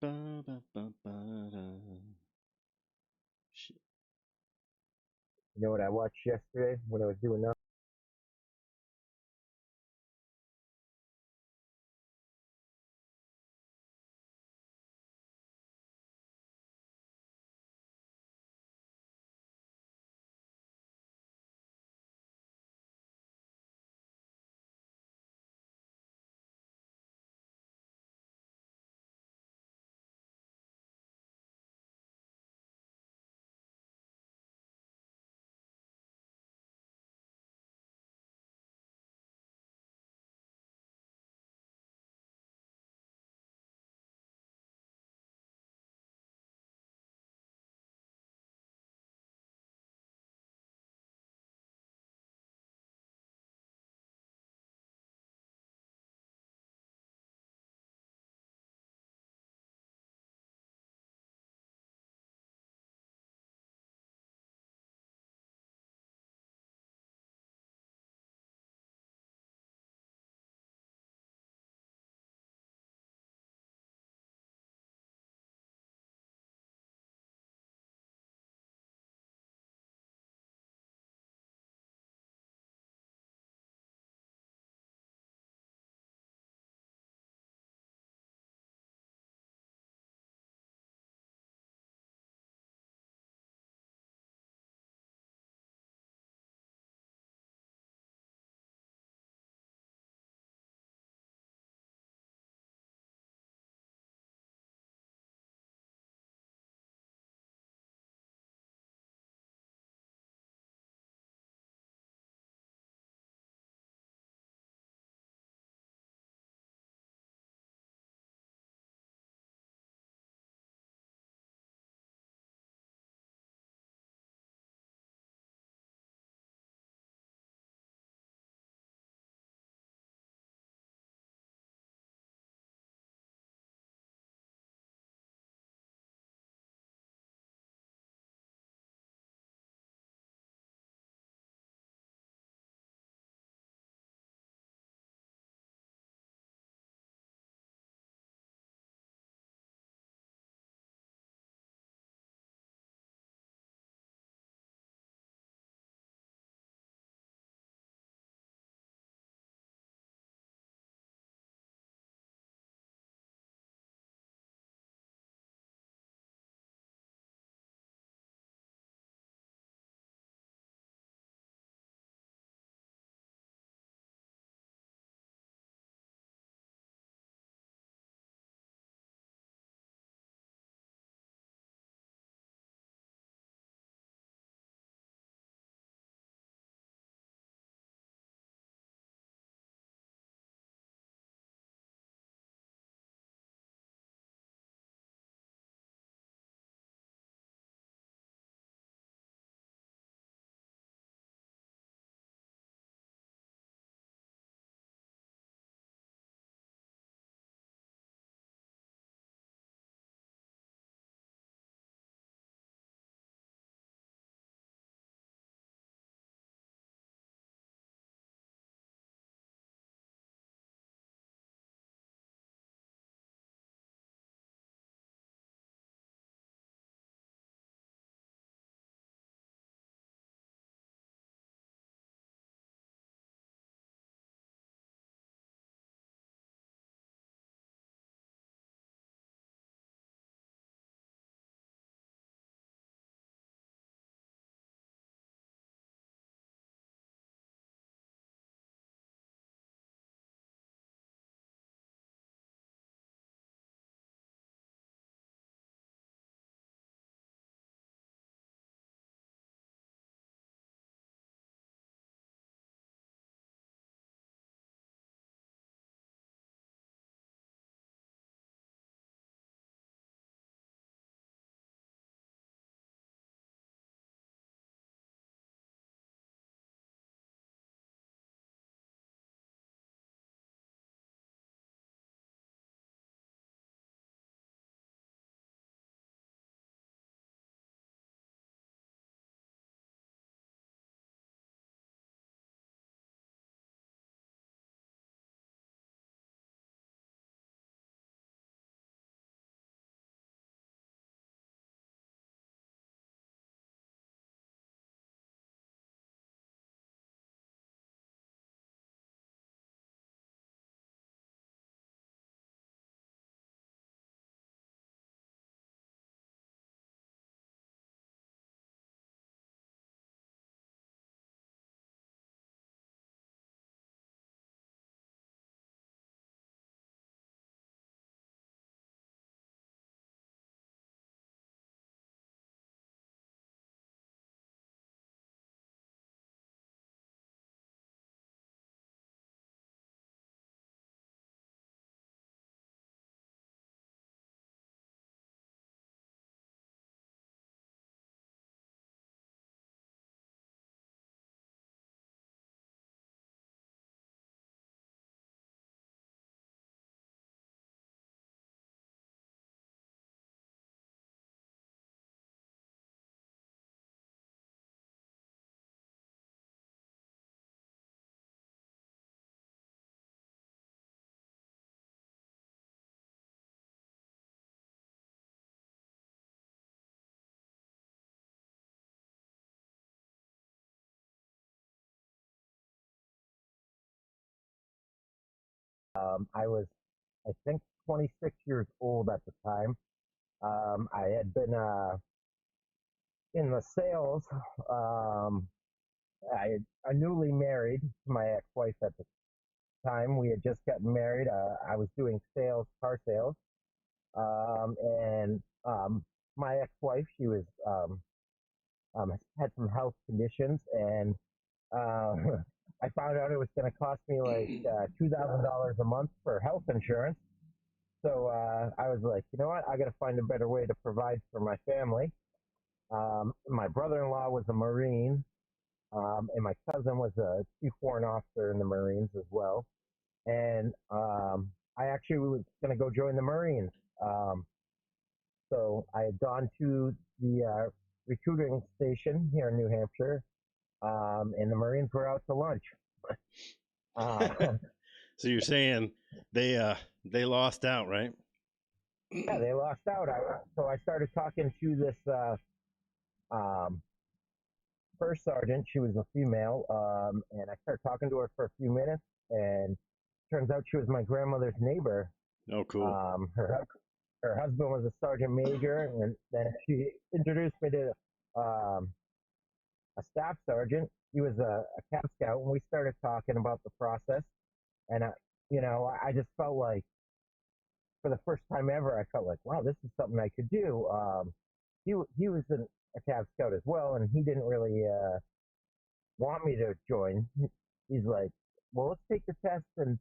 Ba, ba, ba, ba, da. Shit. You know what I watched yesterday when I was doing nothing? I was, I think, 26 years old at the time. I had been in the sales. Um, I newly married to my ex-wife at the time. We had just gotten married. I was doing sales, car sales, and my ex-wife, she was had some health conditions, and uh, I found out it was going to cost me like $2,000 a month for health insurance. So I was like, you know what? I got to find a better way to provide for my family. My brother-in-law was a Marine, and my cousin was a chief warrant officer in the Marines as well. And I actually was going to go join the Marines. Um, so I had gone to the recruiting station here in New Hampshire, and the Marines were out to lunch. Uh, So you're saying they lost out, right? yeah, they lost out. So I started talking to this um, first sergeant. She was a female, and I started talking to her for a few minutes, and turns out she was my grandmother's neighbor. Oh, cool. Her husband was a sergeant major, and then she introduced me to um, a staff sergeant. He was a Cab Scout, and we started talking about the process. And I just felt like, for the first time ever, I felt like, wow, this is something I could do. He was a Cab Scout as well, and he didn't really want me to join. He's like, well, let's take the test and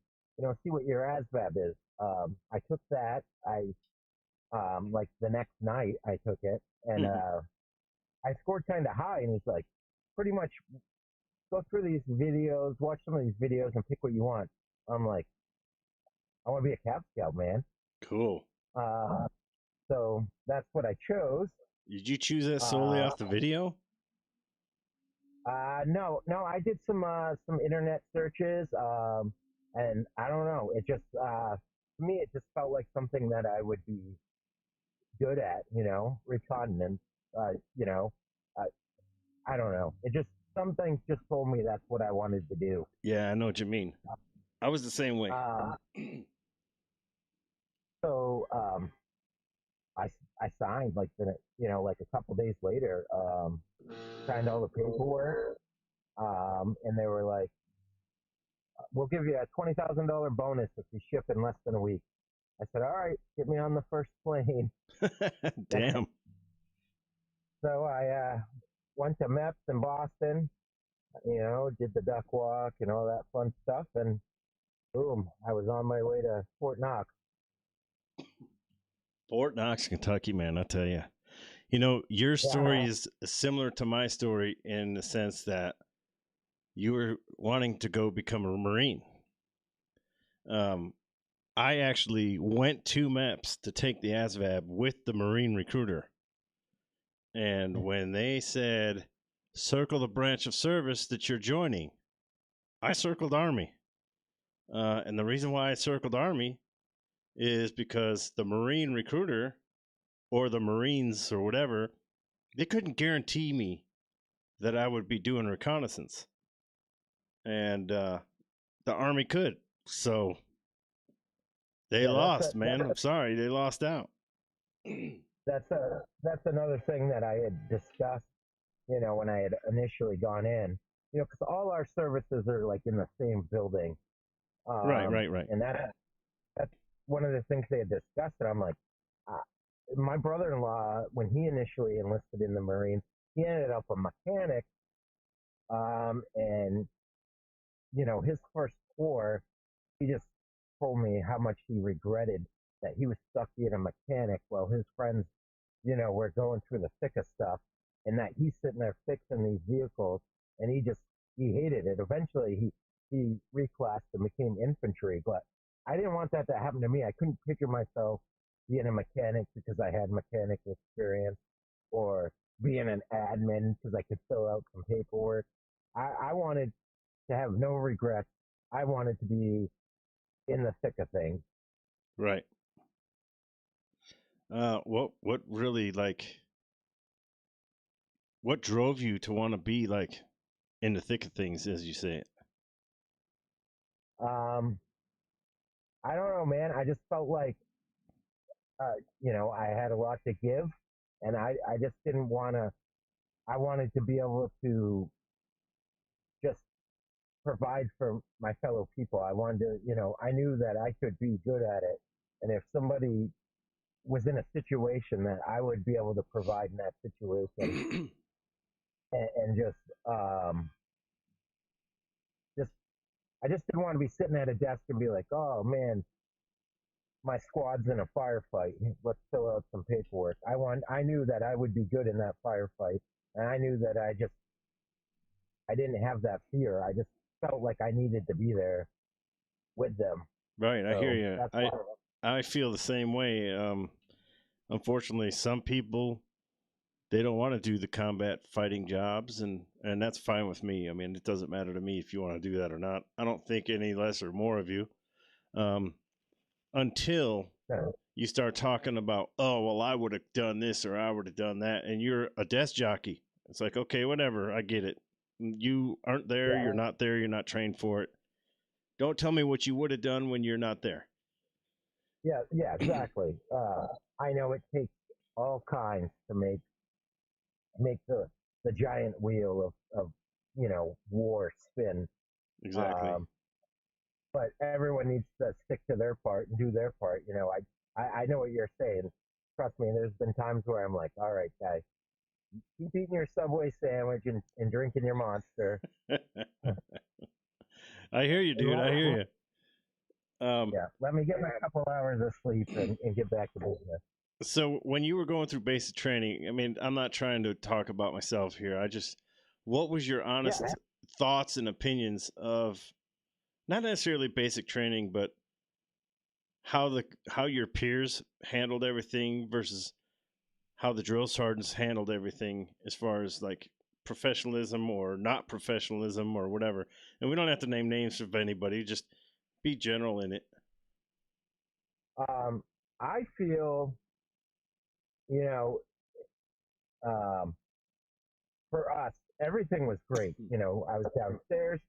see what your ASVAB is. I took that. I like the next night I took it, and Mhm. I scored kind of high. And he's like, pretty much go through these videos, watch some of these videos, and pick what you want. I'm like, I want to be a Cab Scout, man. Cool. Uh, so that's what I chose. Did you choose that solely Uh, off the video? no, I did some internet searches, and I don't know. It just to me, it just felt like something that I would be good at. Reconnaissance. Uh, you know, uh, I don't know. It just something just told me that's what I wanted to do. Yeah, I know what you mean. I was the same way. Uh, so I I signed like like a couple days later. Signed all the paperwork, and they were like, "We'll give you a $20,000 bonus if you ship in less than a week." I said, "All right, get me on the first plane." Damn. So I went to MEPS in Boston. Did the duck walk and all that fun stuff, and boom, I was on my way to Fort Knox. Fort Knox, Kentucky, man, I tell you. Your story Yeah, is similar to my story in the sense that you were wanting to go become a Marine. Um, I actually went to MEPS to take the ASVAB with the Marine recruiter. And when they said, circle the branch of service that you're joining, I circled Army. And the reason why I circled Army is because the Marine recruiter or the Marines or whatever, they couldn't guarantee me that I would be doing reconnaissance. And the Army could. So they yeah, lost, man. I'm sorry. They lost out. that's another thing that I had discussed. When I had initially gone in. Because all our services are like in the same building, Right, right, right. and that's one of the things they had discussed. And I'm like, uh, my brother-in-law, when he initially enlisted in the Marines, he ended up a mechanic, and his first tour, he just told me how much he regretted that he was stuck being a mechanic while his friends, were going through the thick of stuff, and that he's sitting there fixing these vehicles, and he hated it. Eventually, he reclassed and became infantry, but I didn't want that to happen to me. I couldn't picture myself being a mechanic because I had mechanic experience, or being an admin because I could fill out some paperwork. I wanted to have no regrets. I wanted to be in the thick of things. Right. What really what drove you to want to be in the thick of things, as you say it? Um, I don't know, man. I just felt like, I had a lot to give, and I just didn't want to. I wanted to be able to just provide for my fellow people. I wanted to, I knew that I could be good at it, and if somebody was in a situation that I would be able to provide in that situation, and just I just didn't want to be sitting at a desk and be like, oh man, my squad's in a firefight. Let's fill out some paperwork. I knew that I would be good in that firefight, and I knew that I didn't have that fear. I just felt like I needed to be there with them. Right, I hear So you. that's I why. I feel the same way. Unfortunately, some people they don't want to do the combat fighting jobs, and that's fine with me. I mean, it doesn't matter to me if you want to do that or not. I don't think any less or more of you. Um, until you start talking about, oh well, I would have done this or I would have done that, and you're a desk jockey. It's like, okay, whatever, I get it. You aren't there, Yeah, you're not there, you're not trained for it. Don't tell me what you would have done when you're not there. yeah, exactly. I know it takes all kinds to make the giant wheel of war spin. Exactly. Um, but everyone needs to stick to their part and do their part. I know what you're saying. Trust me, there's been times where I'm like, all right, guys, keep eating your Subway sandwich and drinking your Monster. I hear you, And dude. I hear you. yeah, let me get my couple hours of sleep and get back to business. So when you were going through basic training, I mean, I'm not trying to talk about myself here. What was your Yeah, honest thoughts and opinions of not necessarily basic training, but how your peers handled everything versus how the drill sergeants handled everything as far as like professionalism or not professionalism or whatever. And we don't have to name names of anybody, just be general in it. I feel, you know, um, for us, everything was great. I was downstairs.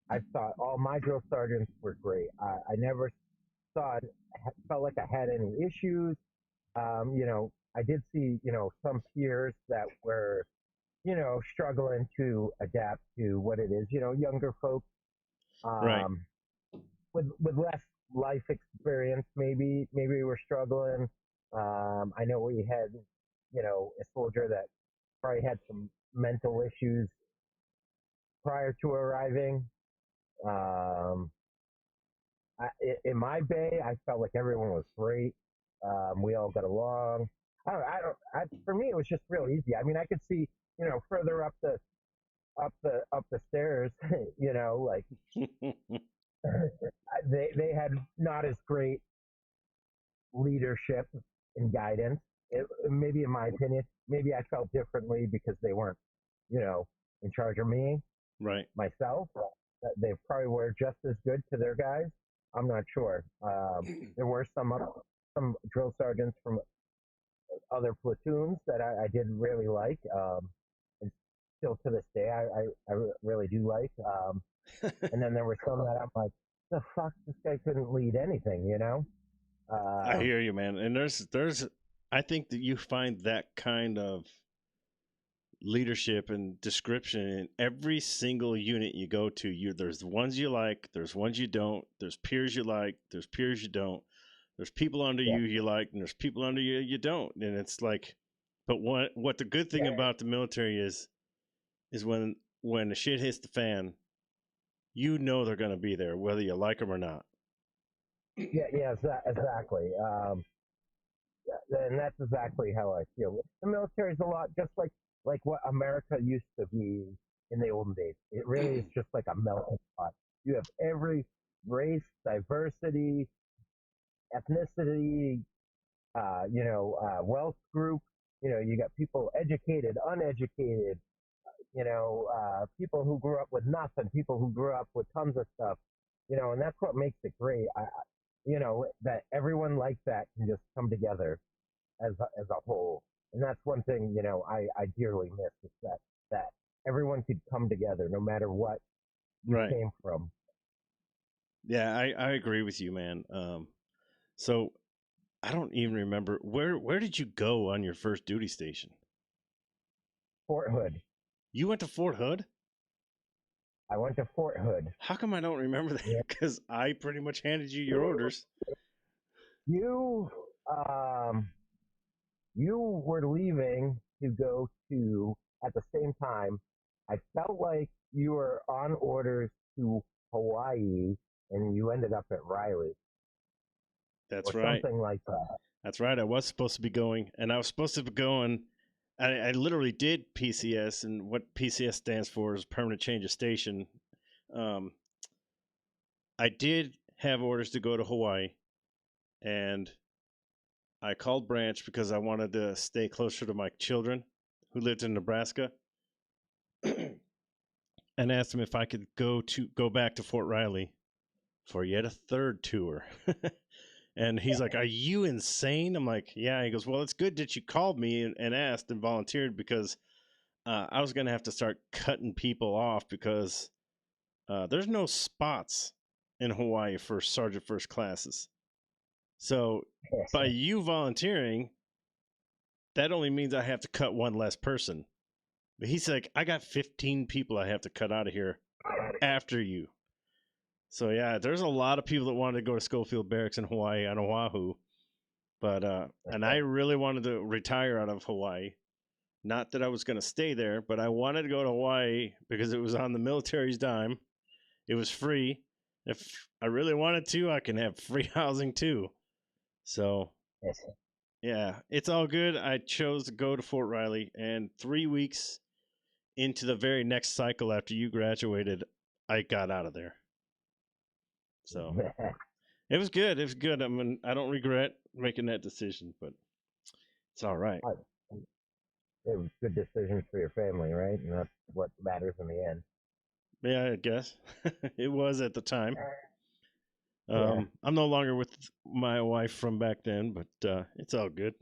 I thought all my drill sergeants were great. I never thought felt like I had any issues. I did see some peers that were struggling to adapt to what it is. Younger folks Right. um, with less life experience, maybe we're struggling. I know we had a soldier that probably had some mental issues prior to arriving. Um, in my bay, I felt like everyone was great. We all got along. For me, it was just real easy. I mean, I could see, further up the stairs, like they had not as great leadership and guidance. Maybe, in my opinion, maybe I felt differently because they weren't, you know, in charge of me Right. myself. They probably were just as good to their guys. I'm not sure. There were some drill sergeants from other platoons that I did really like, and still to this day I really do like. And then there were some that I'm like, the fuck, this guy couldn't lead anything. I Um, hear you, man. And there's I think that you find that kind of leadership and description in every single unit you go to. There's the ones you like, there's ones you don't, there's peers you like, there's peers you don't. There's people under yeah, you like, and there's people under you don't. And it's like, but what the good thing yeah, about the military is when the shit hits the fan, you know they're going to be there whether you like them or not. yeah, exactly. And that's exactly how I feel. The military is a lot just like what America used to be in the olden days. It really is just like a melting pot. You have every race, diversity, ethnicity, wealth group. You got people educated, uneducated. People who grew up with nothing, people who grew up with tons of stuff. And that's what makes it great. That everyone like that can just come together as a whole. And that's one thing I dearly miss is that everyone could come together no matter what you Right. came from. Yeah, I agree with you, man. So I don't even remember where did you go on your first duty station? Fort Hood. You went to Fort Hood? I went to Fort Hood. How come I don't remember that? Yeah. Because I pretty much handed you your orders. You um you were leaving to go to at the same time. I felt like you were on orders to Hawaii and you ended up at Riley That's or right. something like that. That's right. I was supposed to be going, and I was supposed to be going. I literally did PCS, and what PCS stands for is permanent change of station. Um, I did have orders to go to Hawaii, and I called Branch because I wanted to stay closer to my children who lived in Nebraska, and asked him if I could go back to Fort Riley for yet a third tour. And he's like, "Are you insane?" I'm like, "Yeah." He goes, "Well, it's good that you called me and asked and volunteered because I was going to have to start cutting people off because there's no spots in Hawaii for sergeant first classes. So Yes. by you volunteering, that only means I have to cut one less person." But he's like, "I got 15 people I have to cut out of here after you." So yeah, there's a lot of people that wanted to go to Schofield Barracks in Hawaii on Oahu, but and I really wanted to retire out of Hawaii. Not that I was going to stay there, but I wanted to go to Hawaii because it was on the military's dime. It was free. If I really wanted to, I can have free housing too. So Yes. yeah, it's all good. I chose to go to Fort Riley, and 3 weeks into the very next cycle after you graduated, I got out of there. So it was good. It was good. I mean, I don't regret making that decision, but it's all right. It was good decisions for your family, right? And that's what matters in the end. Yeah, I guess it was at the time. Yeah. I'm no longer with my wife from back then, but it's all good.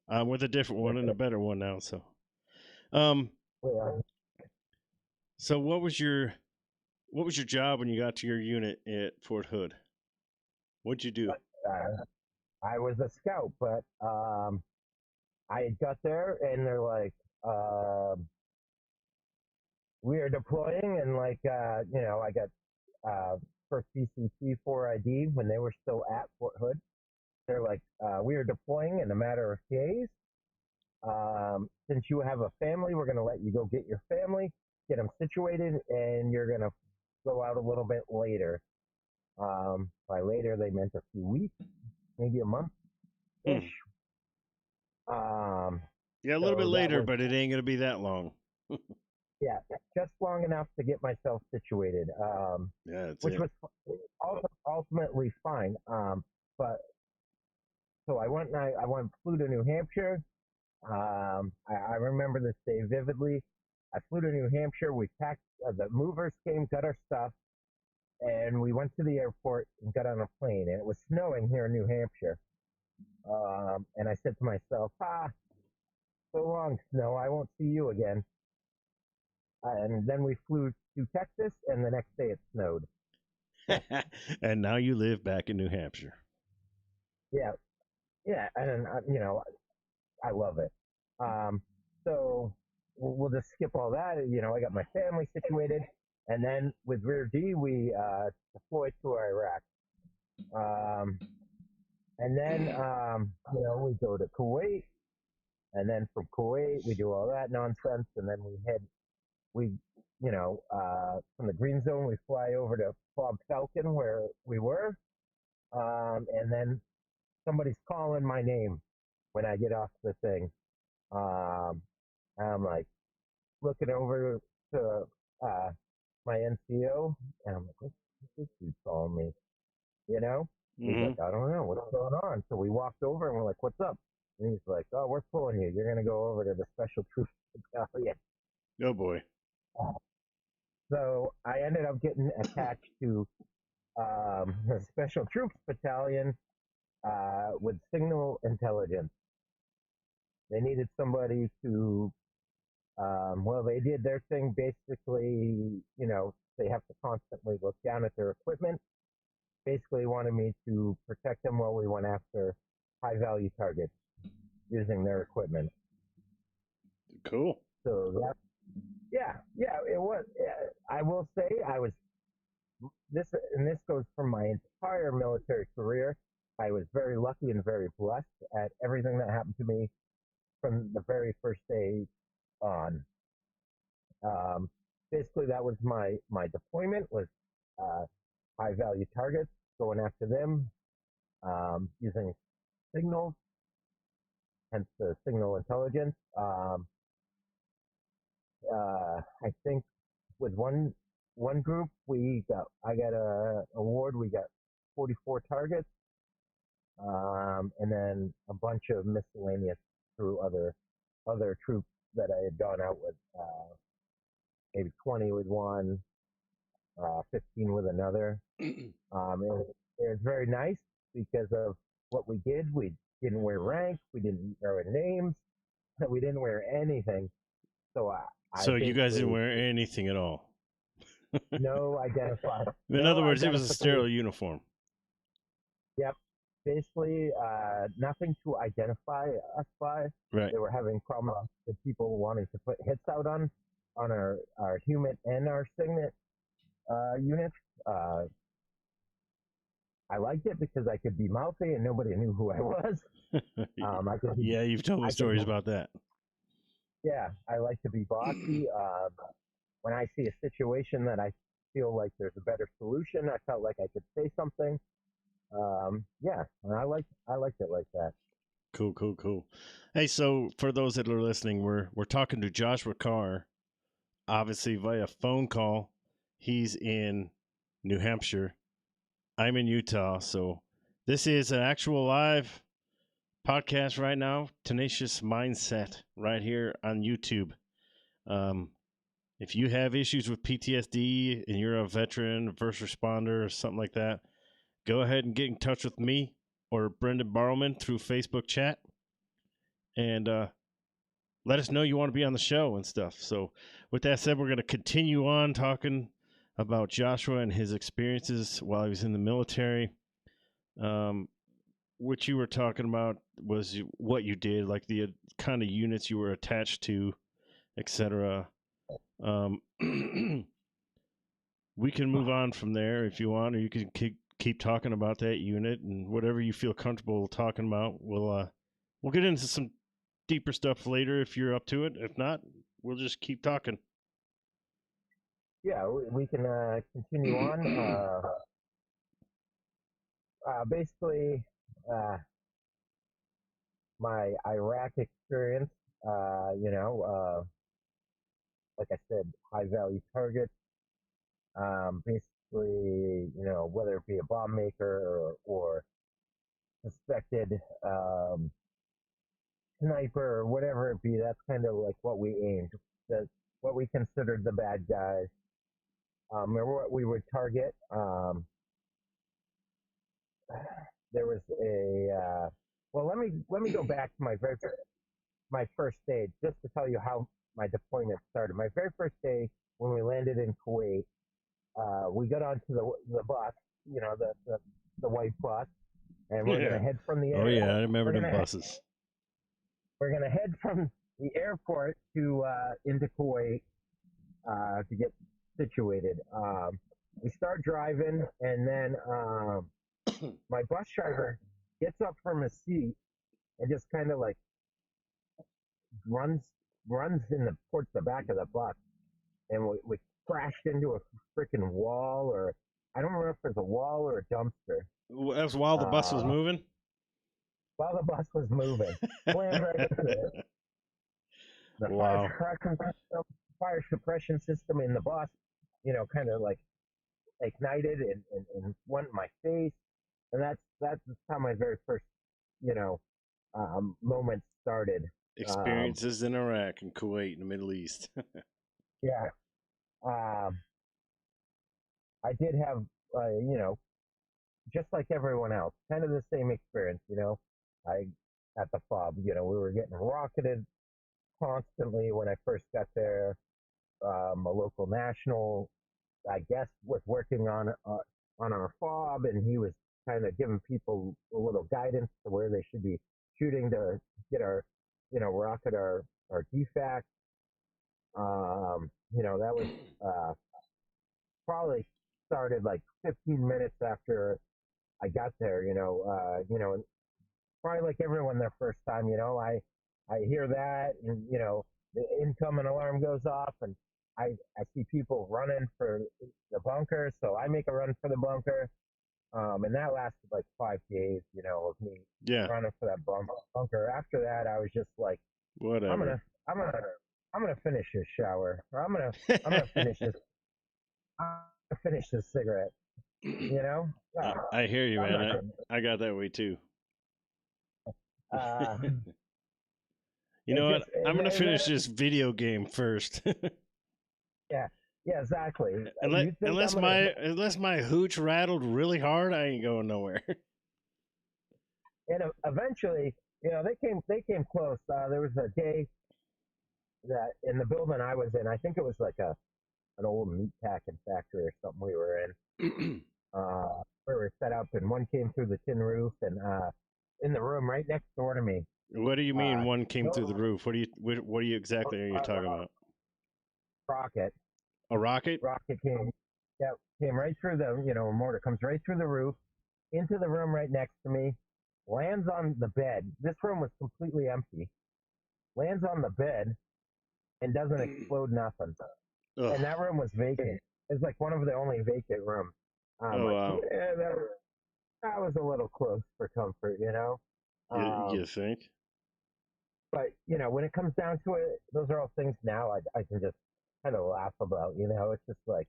I'm with a different one and a better one now. Um, Well, so what was your job when you got to your unit at Fort Hood? What'd you do? uh, I was a scout, but I got there and they're like, we are deploying, and I got first PCC 4ID when they were still at Fort Hood. They're like, we are deploying in a matter of days. Since you have a family, we're going to let you go get your family, get them situated, and you're going to go out a little bit later. By later, they meant a few weeks, maybe a month ish. Hmm. Um, Yeah, a little bit so that later, was, but it ain't gonna be that long. yeah, just long enough to get myself situated, Yeah, that's which it. was ultimately fine. But so I went flew to New Hampshire. I remember this day vividly. I flew to New Hampshire. We packed, the movers came, got our stuff, and we went to the airport and got on a plane. And it was snowing here in New Hampshire. And I said to myself, so long, snow. I won't see you again. And then we flew to Texas, and the next day it snowed. And now you live back in New Hampshire. Yeah, yeah, and I love it. Um, so we'll just skip all that. I got my family situated, and then with Rear D, we deployed to Iraq. Um, and then we go to Kuwait, and then from Kuwait we do all that nonsense, and then we from the Green Zone we fly over to Bob Falcon where we were, and then somebody's calling my name when I get off the thing. Um, I'm like looking over to uh, my NCO, and I'm like, what's this dude calling me? You know? He's like, Hmm. I don't know, what's going on? So we walked over and we're like, what's up? And he's like, oh, we're pulling you. You're gonna go over to the Special Troops Battalion. Oh boy. So I ended up getting attached to the Special Troops Battalion with signal intelligence. They needed somebody to they did their thing basically, they have to constantly look down at their equipment basically wanted me to protect them while we went after high value targets using their equipment. Cool. So that, yeah, yeah, it was. I will say I was this, and this goes from my entire military career. I was very lucky and very blessed at everything that happened to me from the very first day on. Um, Basically, that was my deployment was uh, high value targets, going after them using signals, hence the signal intelligence. I think with one group I got a award. We got 44 targets, and then a bunch of miscellaneous through other troops that I had gone out with. Maybe 20 with one, 15 with another. It was very nice because of what we did. We didn't wear rank, we didn't wear names, we didn't wear anything. So I So you guys didn't basically wear anything at all. no identify, In no other words, it was a identification. sterile uniform. Yep. Basically, nothing to identify us by. Right. They were having problems with people wanting to put hits out on our human and our signet units. Uh, I liked it because I could be mouthy and nobody knew who I was. I could be, Yeah, you've told me I could, stories about that. yeah, I like to be bossy. When I see a situation that I feel like there's a better solution, I felt like I could say something. Yeah, and I liked it like that. Cool, cool, cool. Hey, so for those that are listening, we're talking to Joshua Carr, obviously via phone call. He's in New Hampshire. I'm in Utah, so this is an actual live podcast right now. Tenacious Mindset right here on YouTube. Um, if you have issues with PTSD and you're a veteran, a first responder, or something like that, go ahead and get in touch with me or Brendan Barrowman through Facebook chat and let us know you want to be on the show and stuff. So, with that said, we're going to continue on talking about Joshua and his experiences while he was in the military. Um, what you were talking about was what you did, like the kind of units you were attached to, etc. Um, we can move on from there if you want, or you can keep talking about that unit and whatever you feel comfortable talking about. We'll get into some deeper stuff later if you're up to it. If not, we'll just keep talking. Yeah, we can continue on. Basically, uh, my Iraq experience. Like I said, high value targets. Basically, whether it be a bomb maker or suspected sniper or whatever it be, that's kind of like what we aimed. That's what we considered the bad guys, or what we would target. There was well, let me go back to my first day just to tell you how my deployment started. My very first day when we landed in Kuwait, we got onto the bus, the white bus, and we're Yeah. gonna head from the Oh air. yeah, I remember We're them gonna buses. we're gonna head from the airport to into Kuwait to get situated. We start driving, and then my bus driver gets up from his seat and just kind of like runs runs in towards the back of the bus, and we crashed into a freaking wall, or I don't remember if it was a wall or a dumpster. That was while the bus was Uh, moving. while the bus was moving, slammed right into it. The Wow. fire suppression system in the bus, kind of like ignited and went in my face, and that's how my very first, you know, moment started. Um, Experiences in Iraq and Kuwait in the Middle East. yeah, um, I did have, just like everyone else, kind of the same experience. I at the fob, we were getting rocketed constantly when I first got there. A local national, I guess, was working on our fob, and he was kind of giving people a little guidance to where they should be shooting to get our, rocket our defect. That was uh, probably started like 15 minutes after I got there. Probably like everyone their first time. I hear that, and the incoming alarm goes off, and I see people running for the bunker, so I make a run for the bunker. And that lasted like 5 days, of me Yeah. running for that bunker. After that, I was just like, I'm Whatever. gonna, I'm gonna, I'm gonna finish this shower, or I'm gonna finish this, I'm gonna finish this cigarette. You know, uh, I hear you, I'm man. not gonna. I got that way too. Uh, You it know what? just, I'm gonna and finish this video game first. yeah, yeah, exactly. unless You think I'm unless gonna? my unless my hooch rattled really hard, I ain't going nowhere. And eventually, they came close. There was a day that in the building I was in, I think it was like an old meat packing factory or something we were in. We were set up, and one came through the tin roof, and in the room right next door to me, What do you mean uh, one came through the no, roof? What are you exactly are you talking about? rocket, A rocket? rocket came, yeah, came right through the, mortar comes right through the roof into the room right next to me, lands on the bed. This room was completely empty. Lands on the bed and doesn't explode nothing. Ugh. And that room was vacant. It's like one of the only vacant rooms. I'm Oh like, wow. yeah, that was a little close for comfort. You Um, think? but when it comes down to it, those are all things now I can just kind of laugh about. It's just like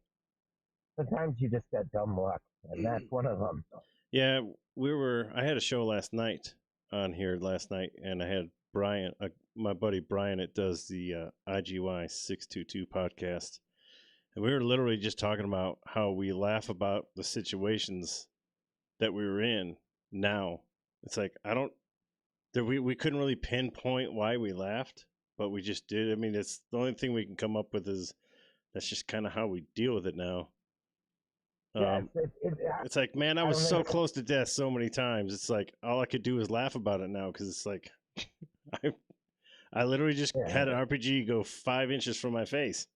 sometimes you just got dumb luck, and that's one of them. Yeah, I had a show last night on here last night, and I had Brian, my buddy Brian. It does the IGY 622 podcast, and we were literally just talking about how we laugh about the situations that we were in now. It's like I don't that we couldn't really pinpoint why we laughed, but we just did. I mean, it's the only thing we can come up with is that's just kind of how we deal with it now. Yeah, Um, it's it's like, man, I I was don't think so it's, close to death so many times. It's like all I could do is laugh about it now because it's like I I literally just yeah, had an RPG go 5 inches from my face.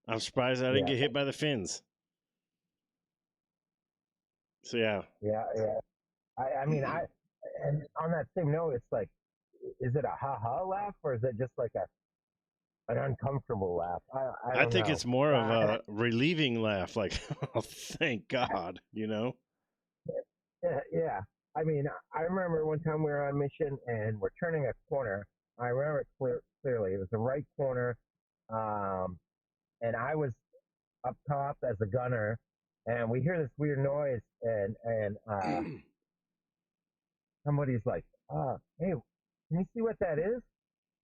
I'm surprised I didn't yeah, get hit by the fins. So yeah, yeah. I mean, and on that same note, it's like, is it a ha ha laugh, or is it just like an uncomfortable laugh? I I don't think know. it's more of Uh, a relieving laugh, like oh, thank God, you know. yeah, yeah. I mean, I remember one time we were on mission and we're turning a corner. I remember it clearly. It was the right corner, um, and I was up top as a gunner, and we hear this weird noise, and somebody's like, hey, can you see what that is?"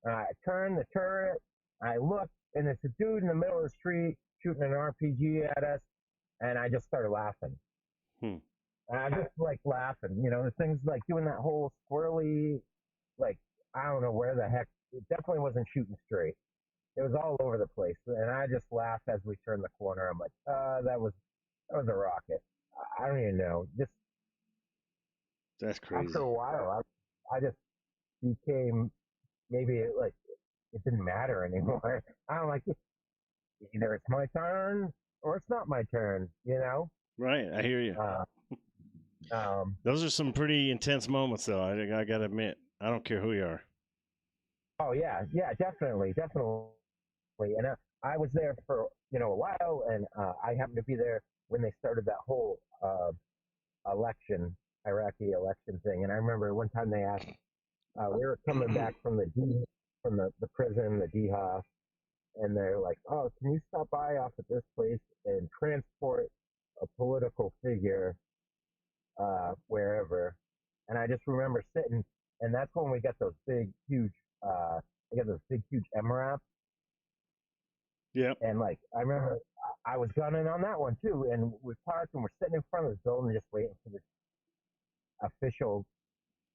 I turn the turret, I look, and it's a dude in the middle of the street shooting an RPG at us, and I just started laughing. Hmm. And I just like laughing, the thing's like doing that whole squirrely, like, I don't know where the heck, it definitely wasn't shooting straight. It was all over the place. And I just laughed as we turned the corner. I'm like, that was a rocket. I don't even know. Just That's after crazy. a while, I just became maybe like it didn't matter anymore. I don't like it. Either it's my turn or it's not my turn. Right, I hear you. Uh, um, Those are some pretty intense moments, though. I gotta admit, I don't care who you are. oh yeah, yeah, definitely. And I was there for a while, and I happened to be there when they started that whole election, Iraqi election thing. And I remember one time they asked, we were coming back from the prison, the DHA, and they're like, "Oh, can you stop by off at this place and transport a political figure wherever?" And I just remember sitting, and that's when we got those big, huge, we got those big, huge MRAPs. Yep. And like, I remember I was gunning on that one too. And we parked and we're sitting in front of the building just waiting for this official,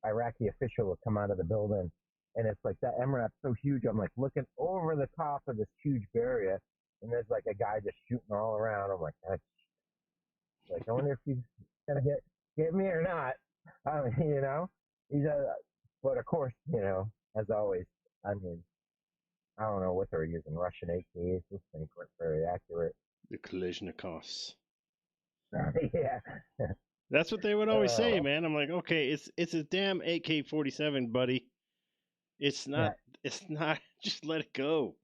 Iraqi official to come out of the building. And it's like that MRAP's so huge. I'm like looking over the top of this huge barrier, and there's like a guy just shooting all around. I'm like, Like, I wonder if he's gonna get me or not. You know, he's but of course, as always, I mean, I don't know what they're using. Russian AKs. Those things weren't very accurate. The Kalashnikovs. Yeah. That's what they would always say, Oh, man. I'm like, okay, it's a damn AK-47, buddy. It's yeah, not. It's not. Just let it go.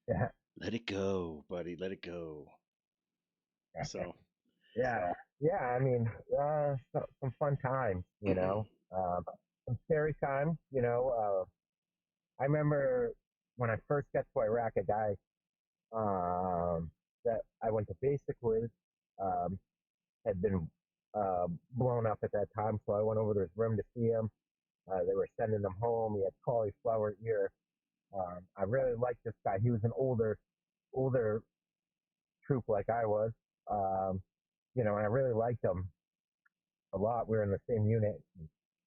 yeah, Let it go, buddy. Let it go. So, yeah, yeah. I mean, some fun times, some scary times. I remember when I first got to Iraq, a guy um, that I went to basic with um, had been blown up at that time, so I went over to his room to see him. They were sending him home. He had cauliflower ear. I really liked this guy. He was an older troop like I was, um, and I really liked him a lot. We were in the same unit.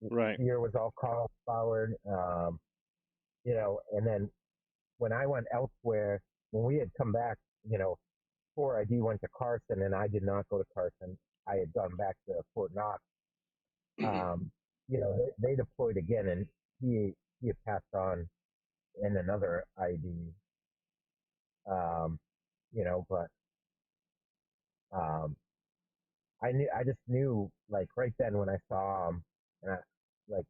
His right. ear was all cauliflowered, and then when I went elsewhere, when we had come back, poor ID went to Carson and I did not go to Carson. I had gone back to Fort Knox. Um, they deployed again and he had passed on in another ID. Um, but um, I just knew like right then when I saw him, and like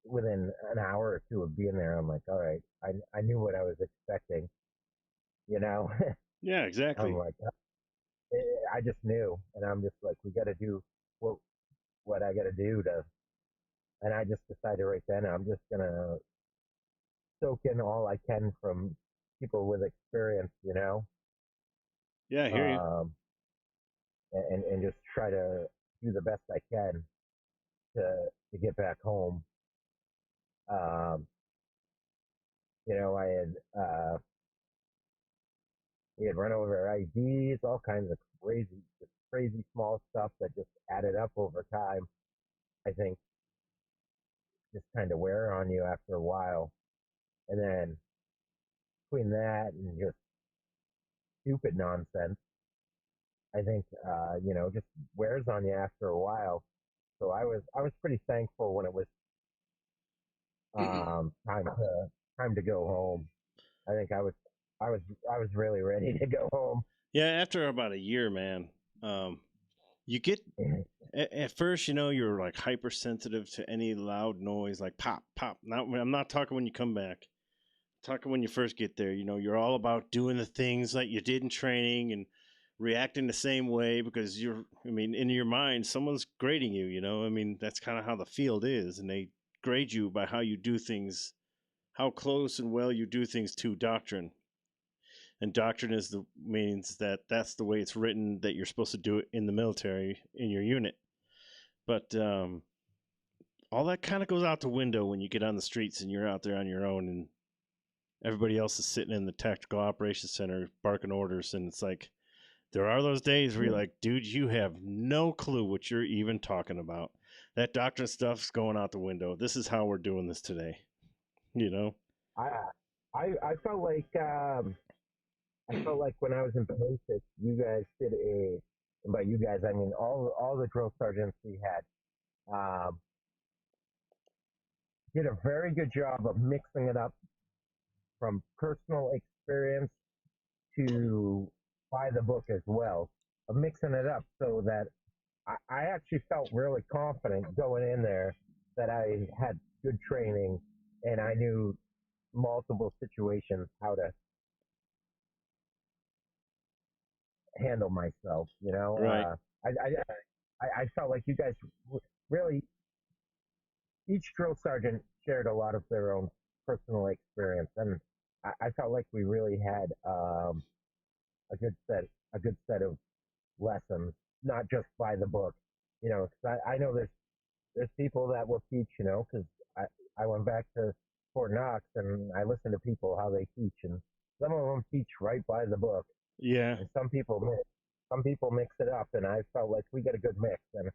within an hour or two of being there, I'm like, all right, I knew what I was expecting. You know, Yeah, I'm exactly. like, I just knew, and I'm just like, we got to do what what I got to do to, and I just decided right then I'm just gonna soak in all I can from people with experience, Yeah, I hear you. um, and just try to do the best I can to get back home. Um, I had we had run over IDs, all kinds of crazy small stuff that just added up over time. I think just kind of wear on you after a while, and then between that and just stupid nonsense, I think just wears on you after a while. So I was pretty thankful when it was time to go home. I think I was I was really ready to go home. Yeah, after about a year, man, um, you get at first, you're like hypersensitive to any loud noise, like pop, pop. Not I'm not talking when you come back. I'm talking when you first get there. You're all about doing the things like you did in training and reacting the same way because I mean, in your mind, someone's grading you. I mean, that's kind of how the field is, and they grade you by how you do things, how close and well you do things to doctrine. And doctrine is the means that that's the way it's written that you're supposed to do it in the military in your unit. But all that kind of goes out the window when you get on the streets and you're out there on your own and everybody else is sitting in the tactical operations center barking orders. And it's like, there are those days where you're like, dude, you have no clue what you're even talking about. That doctrine stuff's going out the window. This is how we're doing this today, you know? I I felt like when I was in basic, you guys did and by you guys I mean all the drill sergeants we had did a very good job of mixing it up from personal experience to by the book as well, of mixing it up so that I actually felt really confident going in there that I had good training and I knew multiple situations how to handle myself. Right. I felt like you guys really each drill sergeant shared a lot of their own personal experience, and I felt like we really had a good set a good set of lessons, not just by the book. Because I know there's people that will teach, because I went back to Fort Knox and I listen to people how they teach, and some of them teach right by the book, Yeah. and some people mix it up, and I felt like we got a good mix, and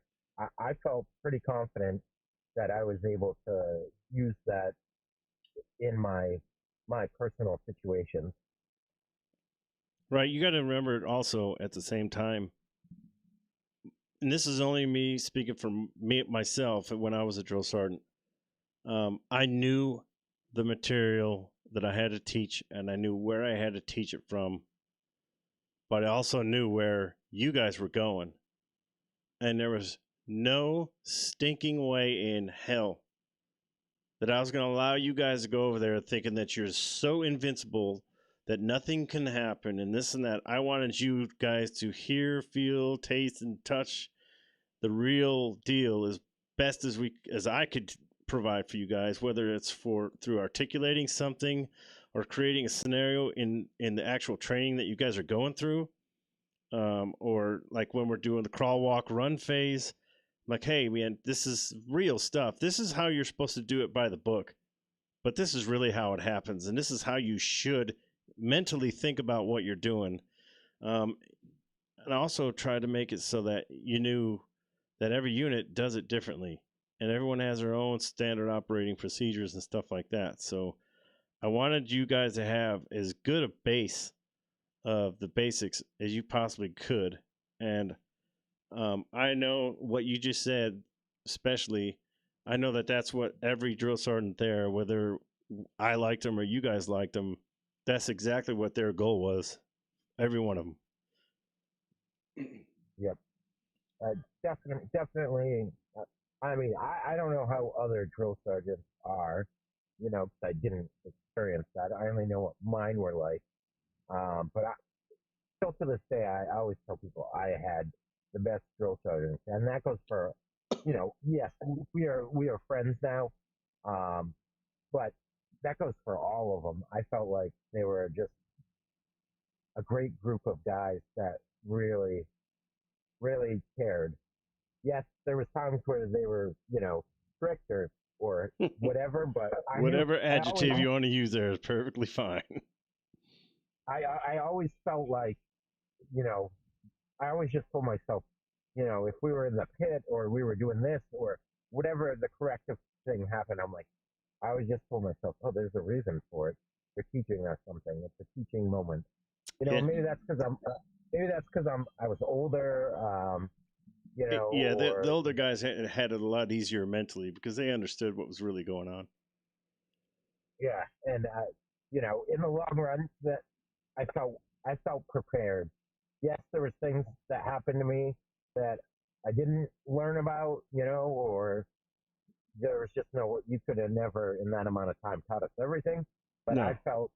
I felt pretty confident that I was able to use that in my personal situations. Right. You got to remember also at the same time, and this is only me speaking for me myself. When I was a drill sergeant, I knew the material that I had to teach, and I knew where I had to teach it from. But I also knew where you guys were going, and there was no stinking way in hell that I was going to allow you guys to go over there thinking that you're so invincible that nothing can happen and this and that. I wanted you guys to hear, feel, taste, and touch the real deal as best as I could provide for you guys, whether it's for through articulating something or creating a scenario in the actual training that you guys are going through, or like when we're doing the crawl, walk, run phase. I'm like, hey, man, this is real stuff. This is how you're supposed to do it by the book, but this is really how it happens, and this is how you should mentally think about what you're doing. Um, and I also tried to make it so that you knew that every unit does it differently, and everyone has their own standard operating procedures and stuff like that. So I wanted you guys to have as good a base of the basics as you possibly could. And I know what you just said, especially. I know that that's what every drill sergeant there, whether I liked them or you guys liked them, that's exactly what their goal was. Every one of them. Yep. Definitely. I mean, I don't know how other drill sergeants are, 'cause I didn't experience that. I only know what mine were like. But still to this day, I always tell people I had the best drill sergeants, and that goes for, yes, we are friends now, um, but that goes for all of them. I felt like they were just a great group of guys that really, really cared. Yes, there was times where they were, strict or whatever, but Whatever I always, adjective you want to use there is perfectly fine. I always felt like, you know, I always just told myself, if we were in the pit or we were doing this or whatever the corrective thing happened, I'm like, I always just told myself, oh, there's a reason for it. They're teaching us something. It's a teaching moment. Yeah, Maybe that's because I was older, yeah. The or older guys had it a lot easier mentally because they understood what was really going on. yeah, and in the long run, that I felt prepared. Yes, there was things that happened to me that I didn't learn about, or there was just no, you could have never in that amount of time taught us everything. But No,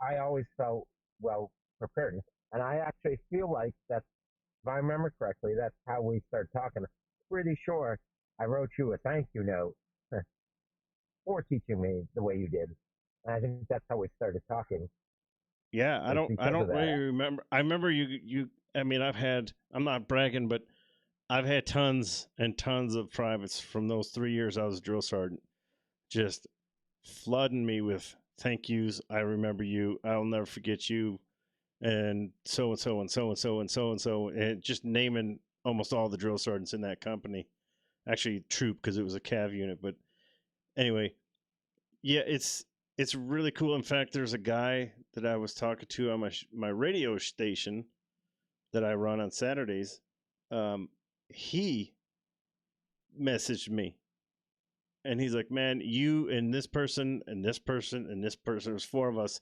I always felt well prepared, and I actually feel like that's, if I remember correctly, that's how we started talking. Pretty sure I wrote you a thank you note for teaching me the way you did. And I think that's how we started talking, yeah, was I because of don't that. really remember. I remember you. I mean, I'm not bragging, but I've had tons and tons of privates from those 3 years I was a drill sergeant, just flooding me with thank yous. I remember you. I'll never forget you, and so and so and so and so and so and so, and just naming almost all the drill sergeants in that company. Actually, troop because it was a cav unit, but anyway, yeah, it's really cool. In fact, there's a guy that I was talking to on my radio station that I run on Saturdays. Um, he messaged me and he's like, "Man, you and this person and this person and this person. There's four of us."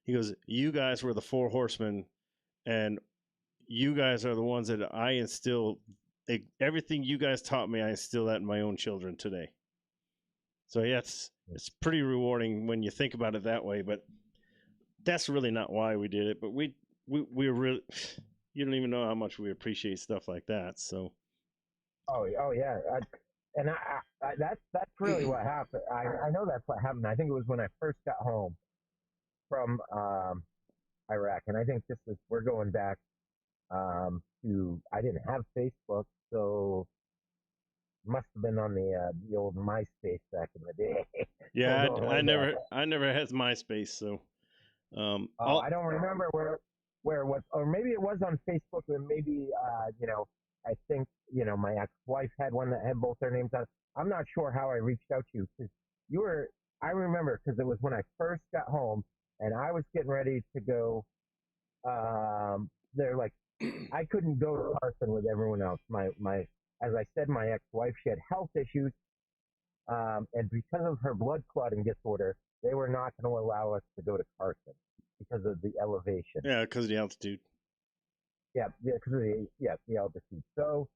He goes, "You guys were the four horsemen, and you guys are the ones that I instill. Everything you guys taught me, I instill that in my own children today." So yeah, it's pretty rewarding when you think about it that way. But that's really not why we did it. But we really, you don't even know how much we appreciate stuff like that. So Oh yeah, and that's really what happened. I know that's what happened. I think it was when I first got home from Iraq, and I think this is, we're going back to, I didn't have Facebook, so it must have been on the old MySpace back in the day. We're yeah, going way back. I never had MySpace. So Oh, all I don't remember where it was, or maybe it was on Facebook, and maybe I think my ex-wife had one that had both their names on it. I'm not sure how I reached out to you because you were. I remember because it was when I first got home, and I was getting ready to go. They're like, I couldn't go to Carson with everyone else. As I said, my ex-wife, she had health issues, and because of her blood clotting disorder, they were not going to allow us to go to Carson because of the elevation. Yeah, because of the altitude. Yeah, because of the altitude. So,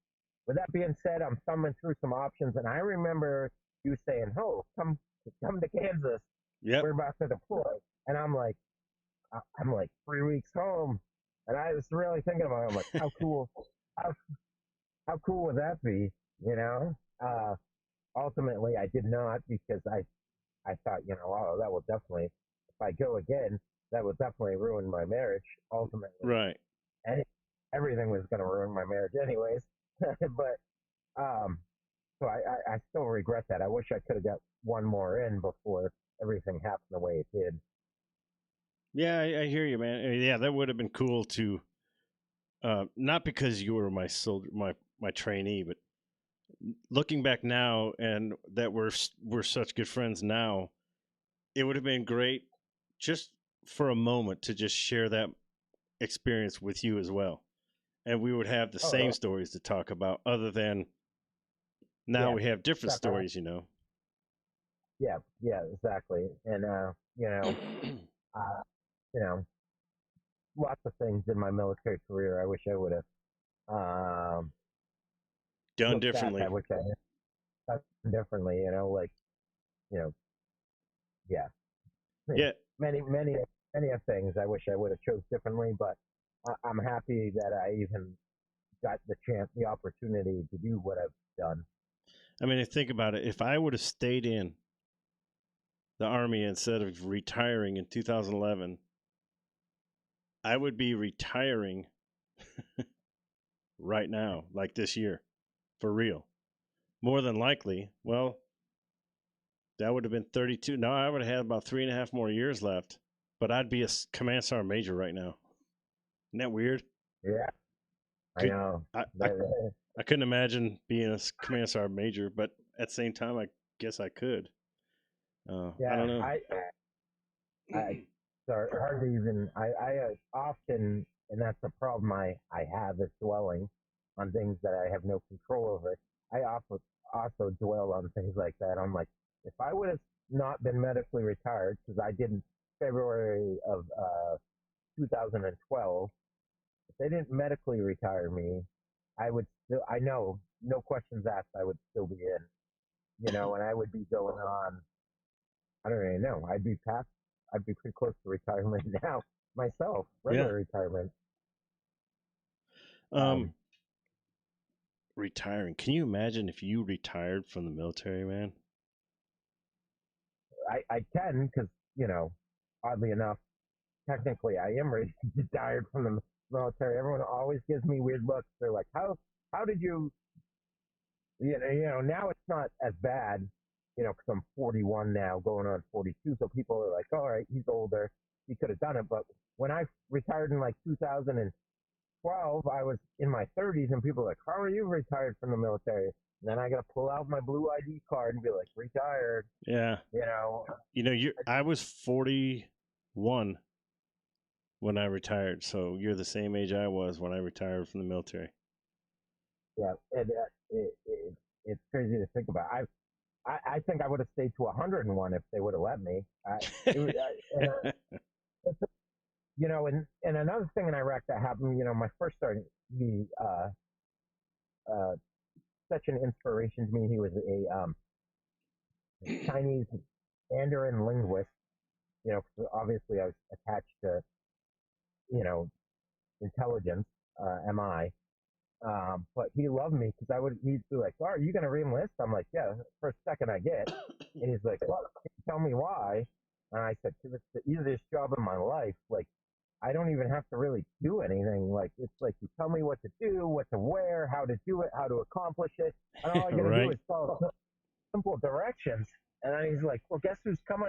with that being said, I'm thumbing through some options, and I remember you saying, "Oh, come to Kansas. Yep. We're about to deploy," and I'm like 3 weeks home, and I was really thinking about it. I'm like, how how cool would that be? You know. Ultimately, I did not because I thought, oh, that will definitely, if I go again, that will definitely ruin my marriage. Ultimately, Right. and everything was going to ruin my marriage anyways. But um, so I still regret that. I wish I could have got one more in before everything happened the way it did. Yeah, I hear you, man. Yeah, that would have been cool to, not because you were my soldier, my trainee, but looking back now, and that we're such good friends now, it would have been great just for a moment to just share that experience with you as well, and we would have the same Oh stories to talk about. Other than now, yeah, we have different separate. stories, you know. Yeah, exactly. And uh, you know, lots of things in my military career I wish I would have Done looked back. I differently. wish I had done differently. Like you know, yeah, Yeah, many of things I wish I would have chose differently. But I'm happy that I even got the opportunity to do what I've done. I mean, think about it. If I would have stayed in the army instead of retiring in 2011, I would be retiring right now, like this year, for real. More than likely. Well, that would have been 32. Now I would have had about 3.5 more years left, but I'd be a command sergeant major right now. Isn't that weird? Yeah, I Could know. I? I, That, I couldn't imagine being a command sergeant major, but at the same time, I guess I could. I yeah, don't know. I hard to even. Often, and that's the problem I have is dwelling on things that I have no control over. I also dwell on things like that. I'm like, if I would have not been medically retired, because I did in February of 2012, if they didn't medically retire me, I would still. I know, no questions asked, I would still be in. And I would be going on. I don't even know. I'd be past. I'd be pretty close to retirement now myself, Yeah. regular retirement. Um, Um, Retiring. Can you imagine if you retired from the military, man? I can because oddly enough, technically I am retired from the military. Everyone always gives me weird looks. They're like, how did you now it's not as bad, because I'm 41 now, going on 42. So people are like, all right, he's older, he could have done it. But when I retired in like 2012, I was in my 30s, and people are like, how are you retired from the military? And then I got to pull out my blue ID card and be like, retired. Yeah. You know, You I was 41 when I retired, so you're the same age I was when I retired from the military. yeah, it's crazy to think about. I think I would have stayed to 101 if they would have let me. It, and and another thing in Iraq that happened, my first sergeant, he uh, such an inspiration to me. He was a Chinese Mandarin linguist. Obviously I was attached to you know intelligence, MI. But he loved me because he'd be like, oh, are you going to re-enlist? I'm like, yeah, first second I get. And he's like, well, can you tell me why? And I said, because it's the easiest job in my life. Like, I don't even have to really do anything. Like, it's like you tell me what to do, what to wear, how to do it, how to accomplish it. And all I got to do Right? is follow simple directions. And then he's like, well, guess who's coming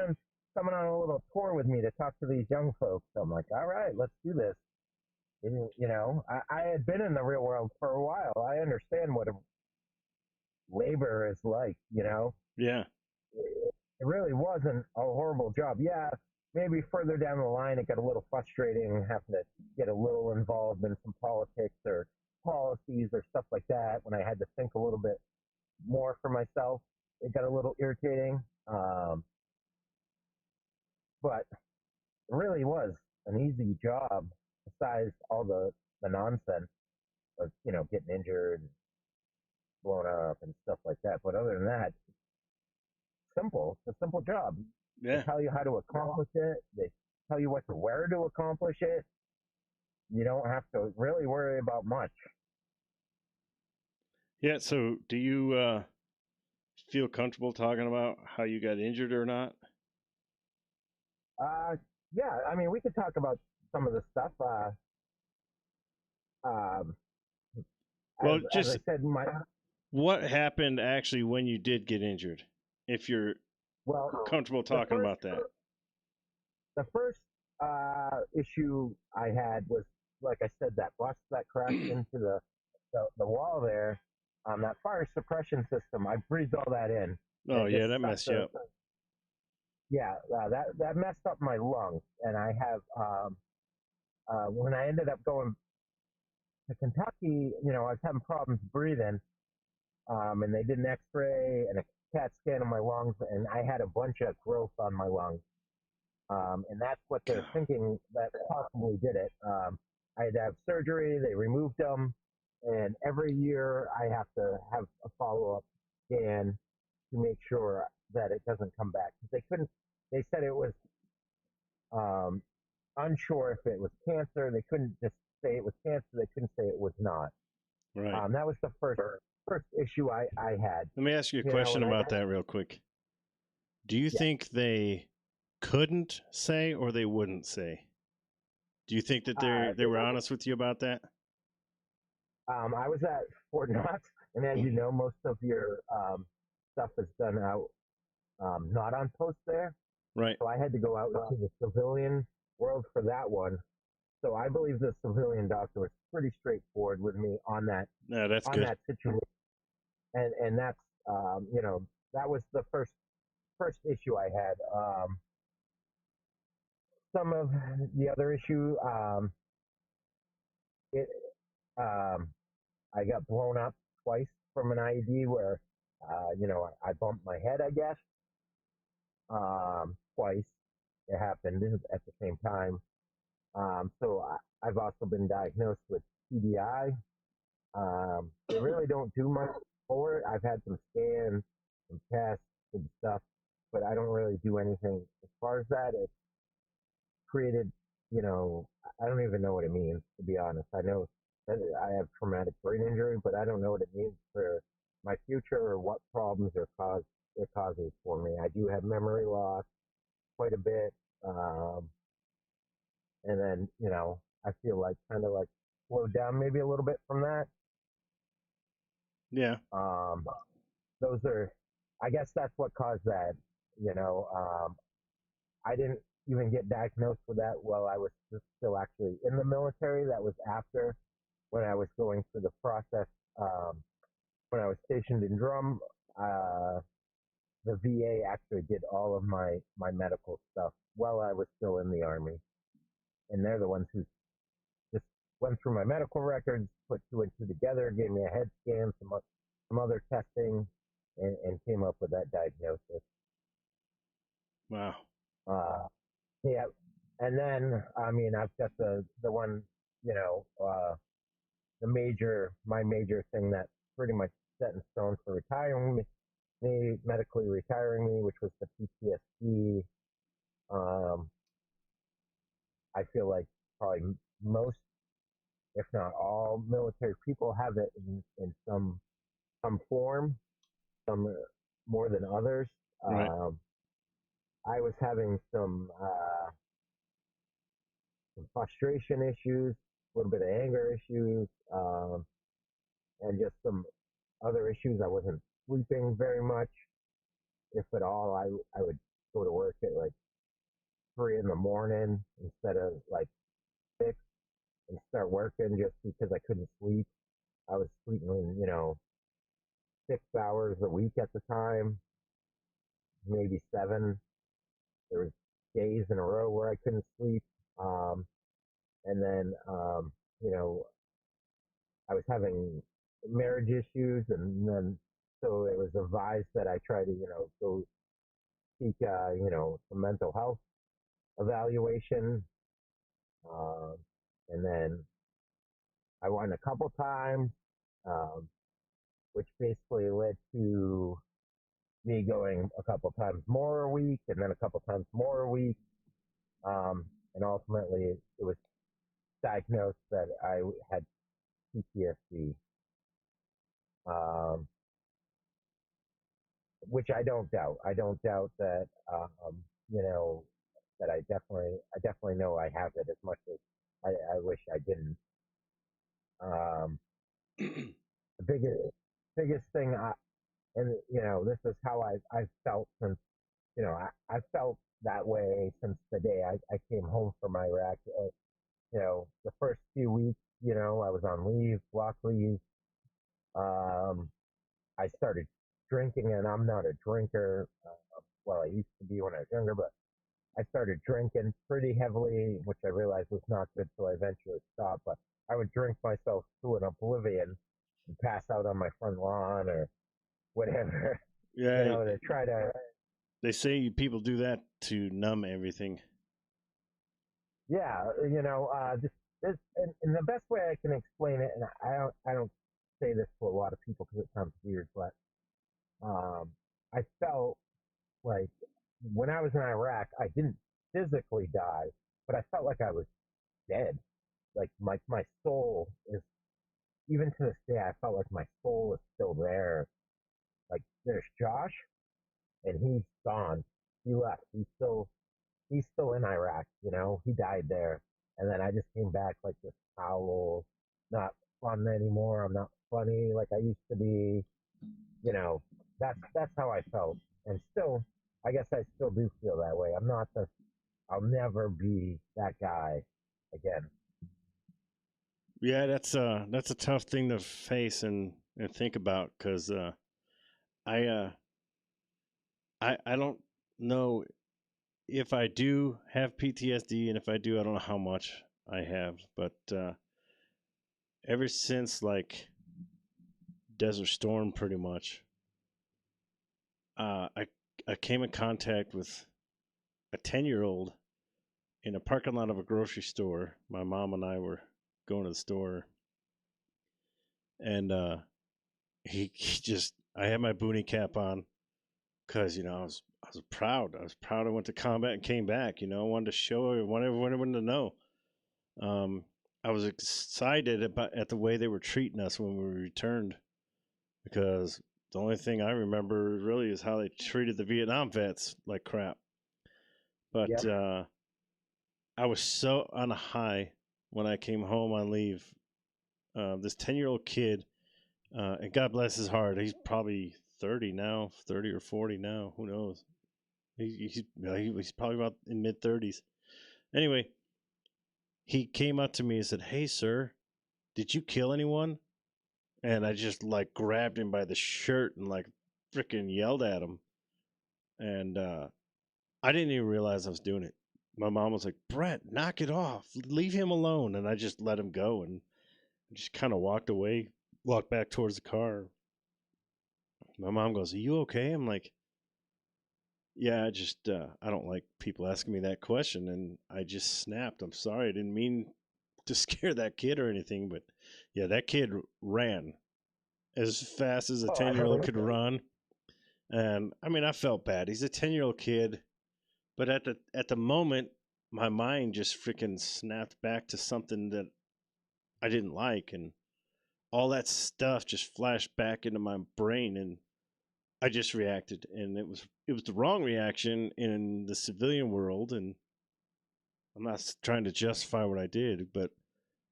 on a little tour with me to talk to these young folks? So I'm like, all right, let's do this. And, I had been in the real world for a while. I understand what a labor is like. Yeah. It really wasn't a horrible job. Yeah, maybe further down the line, it got a little frustrating having to get a little involved in some politics or policies or stuff like that. When I had to think a little bit more for myself, it got a little irritating. But it really was an easy job, besides all the nonsense of getting injured, and blown up, and stuff like that. But other than that, simple. It's a simple job. They Yeah. tell you how to accomplish it. They tell you what to wear to accomplish it. You don't have to really worry about much. Yeah. So, do you feel comfortable talking about how you got injured or not? Uh, yeah, I mean, we could talk about some of the stuff. Um, as Well, as I just said, my what happened actually when you did get injured, if you're well, comfortable the talking first about that. the first issue I had was, like I said, that bus that crashed into the wall there. That fire suppression system, I breathed all that in, and Oh, it yeah, just that sucked messed you up. yeah, that messed up my lungs, and I have when I ended up going to Kentucky, I was having problems breathing, and they did an X-ray and a CAT scan of my lungs, and I had a bunch of growth on my lungs, and that's what they're thinking that possibly did it. I had to have surgery. They removed them, and every year I have to have a follow-up scan to make sure that it doesn't come back. They couldn't. They said it was um, unsure if it was cancer. They couldn't just say it was cancer. They couldn't say it was not. Right. That was the first issue I had. Let me ask you a question And about that real quick. Do you yeah, think they couldn't say or they wouldn't say? Do you think that they were honest with you about that? I was at Fort Knox, and as you know, most of your stuff is done out not on post there. Right. So I had to go out to the civilian world for that one. So I believe the civilian doctor was pretty straightforward with me No, that's on good. that situation, and that's that was the first issue I had. Some of the other issue, it um, I got blown up twice from an IED where I bumped my head, I guess, twice. It happened at the same time. So I've also been diagnosed with TBI. They really don't do much for it. I've had some scans, some tests, and stuff, but I don't really do anything as far as that. It's created, I don't even know what it means, to be honest. I know that I have traumatic brain injury, but I don't know what it means for my future or what problems it causes for me. I do have memory loss quite a bit. And then, I feel like kind of like slowed down maybe a little bit from that. Yeah. Um, those are, I guess that's what caused that. I didn't even get diagnosed with that while I was still actually in the military. That was after, when I was going through the process. Um, when I was stationed in Drum, uh, the VA actually did all of my medical stuff while I was still in the Army, and they're the ones who just went through my medical records, put two and two together, gave me a head scan, some other testing, and came up with that diagnosis. Wow. Uh, yeah, and then I mean I've got the one, you know, uh, my major thing that pretty much set in stone for retiring me, medically retiring me, which was the PTSD. Um, I feel like probably most, if not all, military people have it in some form, some more than others. Right. Um, I was having some frustration issues, a little bit of anger issues, and just some other issues. I wasn't sleeping very much, if at all. I would go to work at like 3 in the morning instead of like 6, and start working just because I couldn't sleep. I was sleeping, 6 hours a week at the time, maybe 7. There was days in a row where I couldn't sleep. Um, and then, you know, I was having marriage issues, and then so it was advised that I try to, go seek, some mental health evaluation. Um, and then I went a couple times, um, which basically led to me going a couple times more a week, and then a couple times more a week. And ultimately, it was diagnosed that I had PTSD, um, which I don't doubt. I don't doubt that, you know, that I definitely know I have it as much as I wish I didn't. Um, the biggest thing, and this is how I've felt since, I felt that way since the day I came home from Iraq. The first few weeks, I was on leave, block leave. Um, I started drinking, and I'm not a drinker. Well, I used to be when I was younger, but I started drinking pretty heavily, which I realized was not good, so I eventually stopped. But I would drink myself to an oblivion and pass out on my front lawn or whatever, Yeah, to try to, they say people do that to numb everything. yeah, just and the best way I can explain it, and I don't say this to a lot of people because it sounds weird, but um, I felt like when I was in Iraq, I didn't physically die, but I felt like I was dead. Like my soul is, even to this day, I felt like my soul is still there. Like there's Josh, and he's gone. He left. He's still in Iraq. He died there, and then I just came back like this foul, not fun anymore. I'm not funny like I used to be. You know, that's how I felt, and still, I guess I still do feel that way. I'm not the. I'll never be that guy again. Yeah, that's a tough thing to face and think about because I I don't know if I do have PTSD, and if I do, I don't know how much I have. But ever since like Desert Storm, pretty much, I came in contact with a 10-year-old in a parking lot of a grocery store. My mom and I were going to the store, and he just I had my boonie cap on because I was proud. I was proud I went to combat and came back. I wanted to show everyone to know. Um, I was excited about at the way they were treating us when we returned because the only thing I remember really is how they treated the Vietnam vets like crap. But Yep. I was so on a high when I came home on leave. This 10-year-old kid, and God bless his heart, he's probably 30 now, 30 or 40 now. Who knows? He's probably about in mid 30s. Anyway, he came up to me and said, "Hey, sir, did you kill anyone?" And I just like grabbed him by the shirt and like freaking yelled at him. And I didn't even realize I was doing it. My mom was like, "Brett, knock it off. Leave him alone." And I just let him go and just kind of walked away, walked back towards the car. My mom goes, "Are you okay?" I'm like, "Yeah, I don't like people asking me that question." And I just snapped. "I'm sorry. I didn't mean to scare that kid or anything." But yeah, that kid ran as fast as a Oh, 10-year-old could run. And I mean, I felt bad. He's a 10-year-old kid, but at the moment, my mind just freaking snapped back to something that I didn't like, and all that stuff just flashed back into my brain, and I just reacted, and it was the wrong reaction in the civilian world, and I'm not trying to justify what I did, but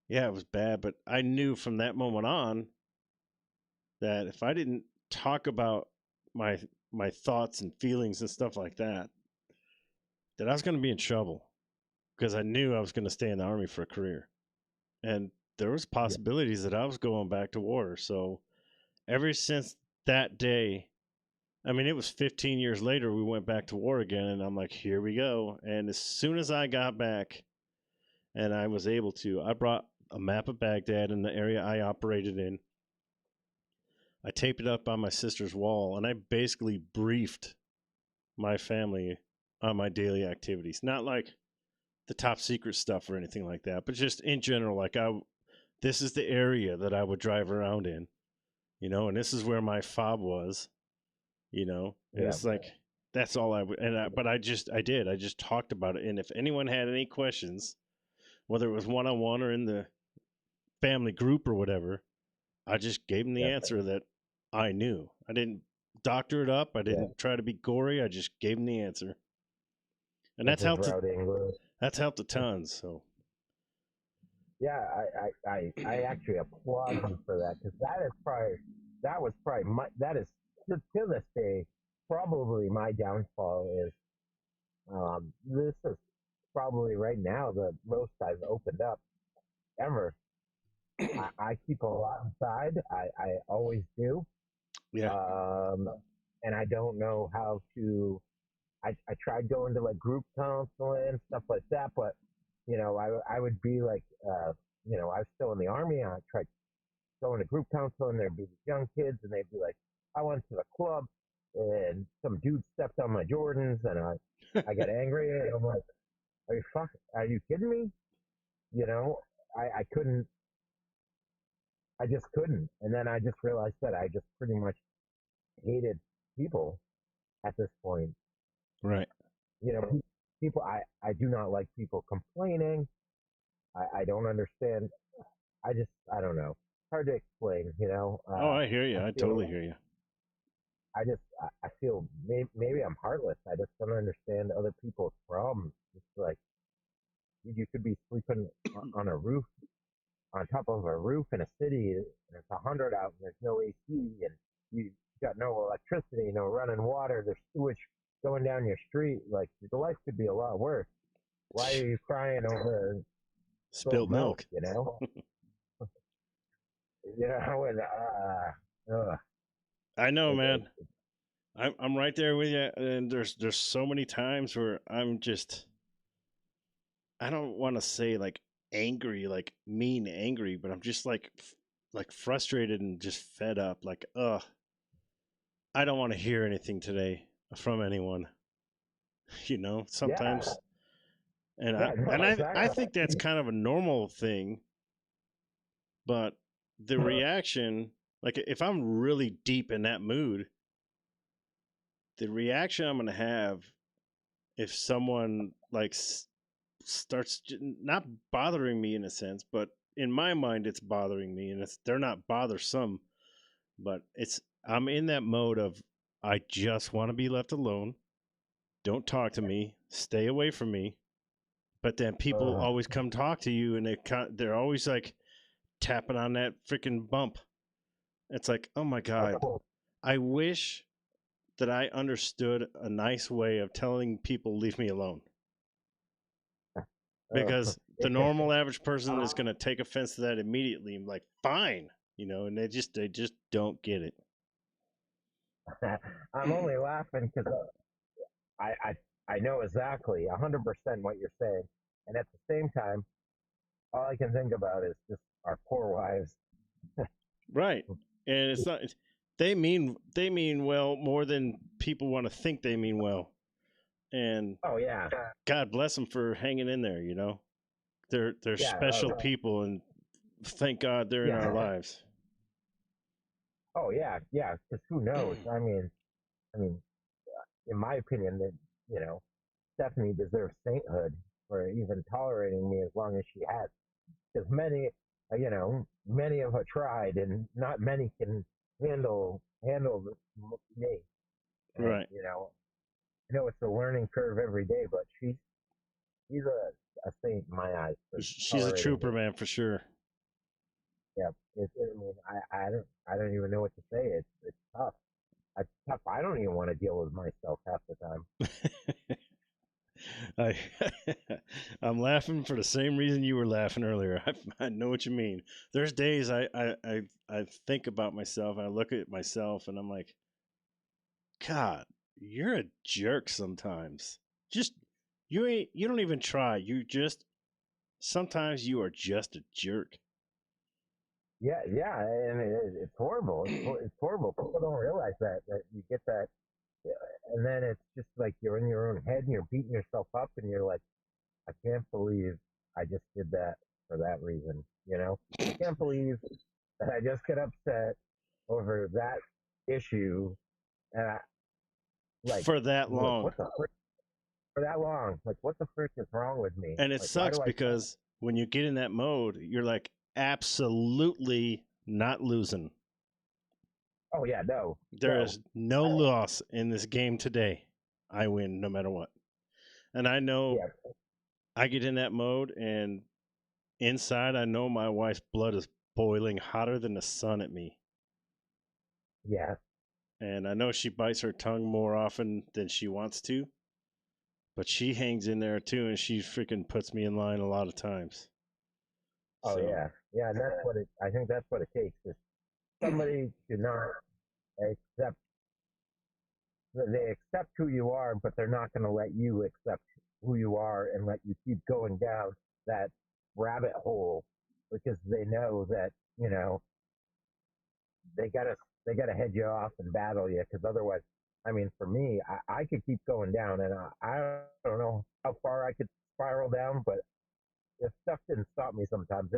yeah, it was bad. But I knew from that moment on that if I didn't talk about my my thoughts and feelings and stuff like that I was going to be in trouble because I knew I was going to stay in the army for a career, and there was yeah. possibilities that I was going back to war. So ever since that day, I mean, it was 15 years later we went back to war again, and I'm like, here we go. And as soon as I got back and I was able to, I brought a map of Baghdad in the area I operated in. I taped it up on my sister's wall, and I basically briefed my family on my daily activities. Not like the top secret stuff or anything like that, but just in general, like this is the area that I would drive around in, and this is where my fob was, and Yeah, it's like that's all I would. But I just talked about it, and if anyone had any questions, whether it was one on one or in the family group or whatever, I just gave them the yeah, answer that I knew. I didn't doctor it up. I yeah. didn't try to be gory. I just gave them the answer, and This is routing. that's helped a ton. So Yeah, I actually applaud you for that because that was probably that is to this day probably my downfall is this is probably right now the most I've opened up ever. I keep a lot inside. I always do. yeah, Um, and I don't know how to. I tried going to like group counseling and stuff like that, but I would be like, I was still in the army. And I tried going to group counseling. There'd be these young kids, and they'd be like, I went to the club, and some dude stepped on my Jordans, and I got angry. And I'm like, Are you kidding me? You know, I couldn't. I just couldn't. And then I just realized that I just pretty much hated people at this point. right. People. I do not like people complaining. I don't understand. I don't know. Hard to explain, Oh, I hear I you. I feel, totally hear you. I feel maybe I'm heartless. I just don't understand other people's problems. It's like you could be sleeping on a roof, on top of a roof in a city, and it's 100 out, and there's no AC, and you got no electricity, no running water, there's sewage going down your street. Like the life could be a lot worse. Why are you crying over spilled Spilt milk? milk. And I know, it, man. it, I'm right there with you. And there's so many times where I don't want to say like angry, like mean angry, but I'm just like frustrated and just fed up. Like, I don't want to hear anything today from anyone. yeah, Sometimes, and I yeah, no, and I exactly. think that's kind of a normal thing, but the reaction, like if I'm really deep in that mood, the reaction I'm gonna have if someone like starts not bothering me in a sense, but in my mind it's bothering me, and they're not bothersome, but I'm in that mode of I just want to be left alone. Don't talk to me. Stay away from me. But then people Uh, always come talk to you, and they're always like tapping on that freaking bump. It's like, oh my god, cool. I wish that I understood a nice way of telling people leave me alone. Uh, Because the it, normal average person is going to take offense to that immediately and like fine, and they just don't get it. I'm only laughing because I, I I know exactly 100% what you're saying, and at the same time, all I can think about is just our poor wives. Right. And it's not they mean well more than people want to think they mean well. And Oh yeah, God bless them for hanging in there. They're yeah, special people, and thank God they're in our yeah. lives. Oh yeah, yeah. Because who knows? I mean, in my opinion, that Stephanie deserves sainthood for even tolerating me as long as she has. Because many have tried, and not many can handle me. And Right. I know it's a learning curve every day, but she's a saint in my eyes for She's a tolerating trooper, me. man, for sure. Yeah, I mean, I don't even know what to say. It's tough. It's tough. I don't even want to deal with myself half the time. I I'm laughing for the same reason you were laughing earlier. I know what you mean. There's days I think about myself and I look at myself and I'm like, God, you're a jerk sometimes. Just you don't even try. You just sometimes you are just a jerk. Yeah, yeah, and it's horrible. It's horrible. People don't realize that you get that, yeah, and then it's just like you're in your own head and you're beating yourself up, and you're like, I can't believe I just did that for that reason. I can't believe that I just get upset over that issue, and I like, For that like long. what the frick for that long? Like, what the frick is wrong with me? And it Like, why sucks do I? because when you get in that mode, you're like absolutely not losing. Oh yeah, no, There no. is no I, loss in this game today. I win no matter what. And I know yeah, I get in that mode, and inside, I know my wife's blood is boiling hotter than the sun at me. yeah. And I know she bites her tongue more often than she wants to, but she hangs in there too, and she freaking puts me in line a lot of times. Oh So, yeah, yeah. And that's what it. I think that's what it takes. Is somebody to not accept they accept who you are, but they're not going to let you accept who you are and let you keep going down that rabbit hole because they know that they gotta they gotta head you off and battle you because otherwise, I mean, for me, I could keep going down and I don't know how far I could spiral down, but if stuff didn't stop me, sometimes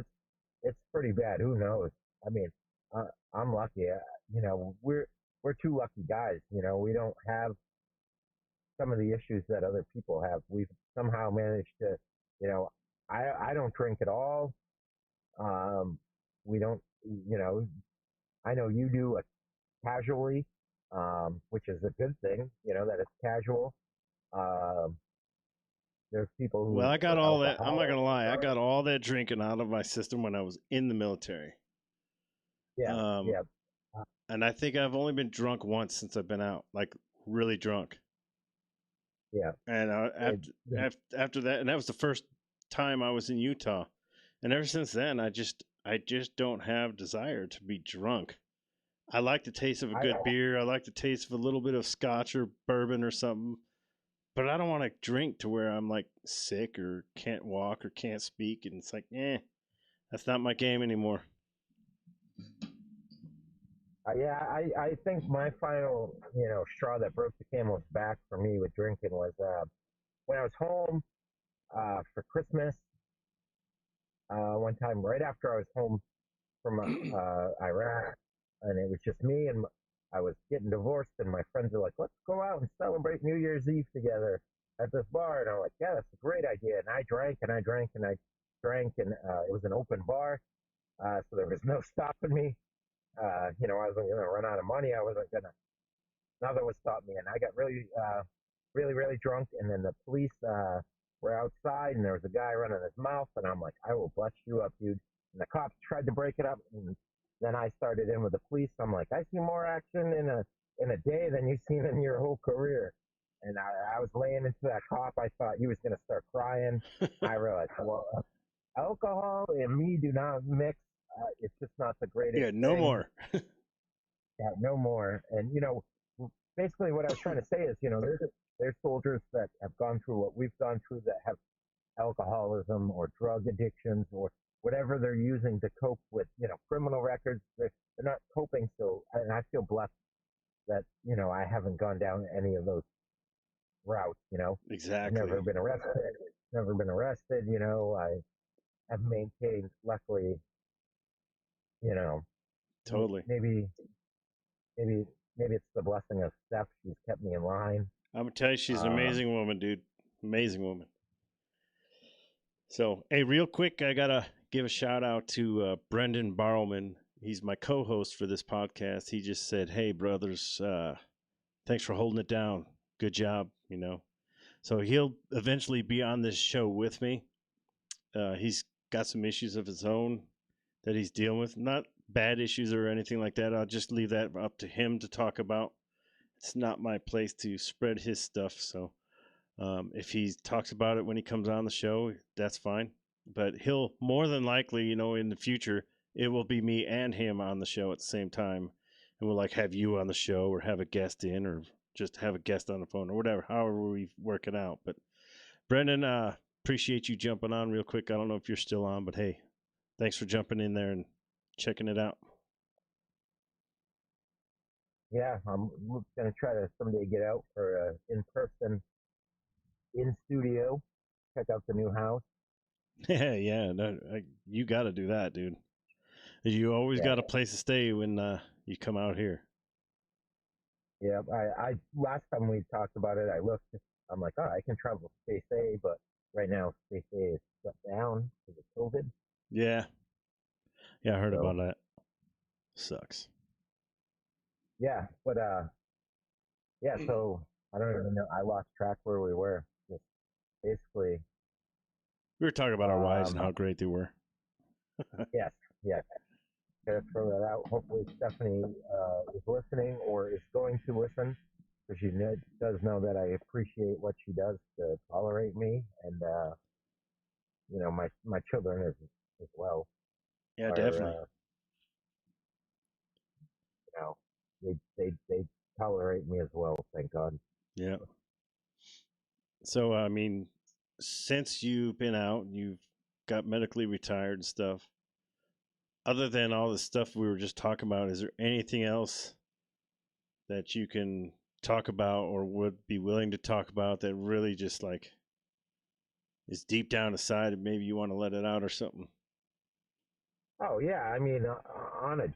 it's pretty bad. Who knows? I mean, uh, I'm lucky. We're two lucky guys. We don't have some of the issues that other people have. We've somehow managed to, you know, I don't drink at all. Um, we don't, I know you do it casually, which is a good thing, that it's casual. Um, there's people well, who I got are all that. I'm not alcoholics. gonna lie. I got all that drinking out of my system when I was in the military. Yeah, Um, yeah, uh, and I think I've only been drunk once since I've been out, like really drunk. yeah. And It, after that, and that was the first time I was in Utah. And ever since then, I just don't have desire to be drunk. I like the taste of a I, good beer. I like the taste of a little bit of scotch or bourbon or something. But I don't want to drink to where I'm like sick or can't walk or can't speak. And it's like, that's not my game anymore. yeah, I think my final, straw that broke the camel's back for me with drinking was when I was home for Christmas one time right after I was home from Iraq, and it was just me and I was getting divorced, and my friends were like, "Let's go out and celebrate New Year's Eve together at this bar." And I'm like, "Yeah, that's a great idea." And I drank and I drank and I drank, and it was an open bar, so there was no stopping me. I wasn't going to run out of money. I wasn't going to Nothing would stop me. And I got really, really, really drunk. And then the police were outside, and there was a guy running his mouth. And I'm like, I will bust you up, dude. And the cops tried to break it up. And then I started in with the police. I'm like, I see more action in a day than you've seen in your whole career. And I was laying into that cop. I thought he was going to start crying. I realized, well, alcohol and me do not mix. It's just not the greatest Yeah, no thing. more. Yeah, no more. And basically what I was trying to say is, there's soldiers that have gone through what we've gone through that have alcoholism or drug addictions or whatever they're using to cope with, criminal records. They're not coping. So, and I feel blessed that, I haven't gone down any of those routes. I've Exactly. never been arrested. I have maintained, luckily, you know, Totally. maybe, maybe, maybe it's the blessing of Steph. She's kept me in line. I'm gonna tell you, she's an Um, amazing woman, dude. Amazing woman. So, hey, real quick, I gotta give a shout out to Brendan Barrowman. He's my co-host for this podcast. He just said, "Hey, brothers, thanks for holding it down. Good job." So he'll eventually be on this show with me. He's got some issues of his own that he's dealing with. Not bad issues or anything like that. I'll just leave that up to him to talk about. It's not my place to spread his stuff. So if he talks about it when he comes on the show, that's fine. But he'll more than likely, in the future, it will be me and him on the show at the same time. And we'll like have you on the show or have a guest in or just have a guest on the phone or whatever, however we work it out. But Brendan, appreciate you jumping on real quick. I don't know if you're still on, but hey, thanks for jumping in there and checking it out. Yeah, I'm gonna try to someday get out for in person, in studio, check out the new house. Yeah, yeah, no, you got to do that, dude. You always Yeah, got a place to stay when you come out here. yeah. I last time we talked about it, I looked. I'm like, oh, I can travel to Space A, but right now Space A is shut down because of COVID. Yeah, yeah, I heard So about that. Sucks. yeah, but yeah. So I don't even know. I lost track where we were. Just basically, We were talking about our wives and um, how great they were. yes, yes. Gotta throw that out. Hopefully, Stephanie is listening or is going to listen, because she does know that I appreciate what she does to tolerate me, and my children as well Yeah, are definitely. you know they tolerate me as well. Thank God. Yeah. So, I mean, since you've been out, you've got medically retired and stuff. Other than all the stuff we were just talking about, is there anything else that you can talk about or would be willing to talk about that really just like is deep down inside and maybe you want to let it out or something? Oh yeah, I mean on a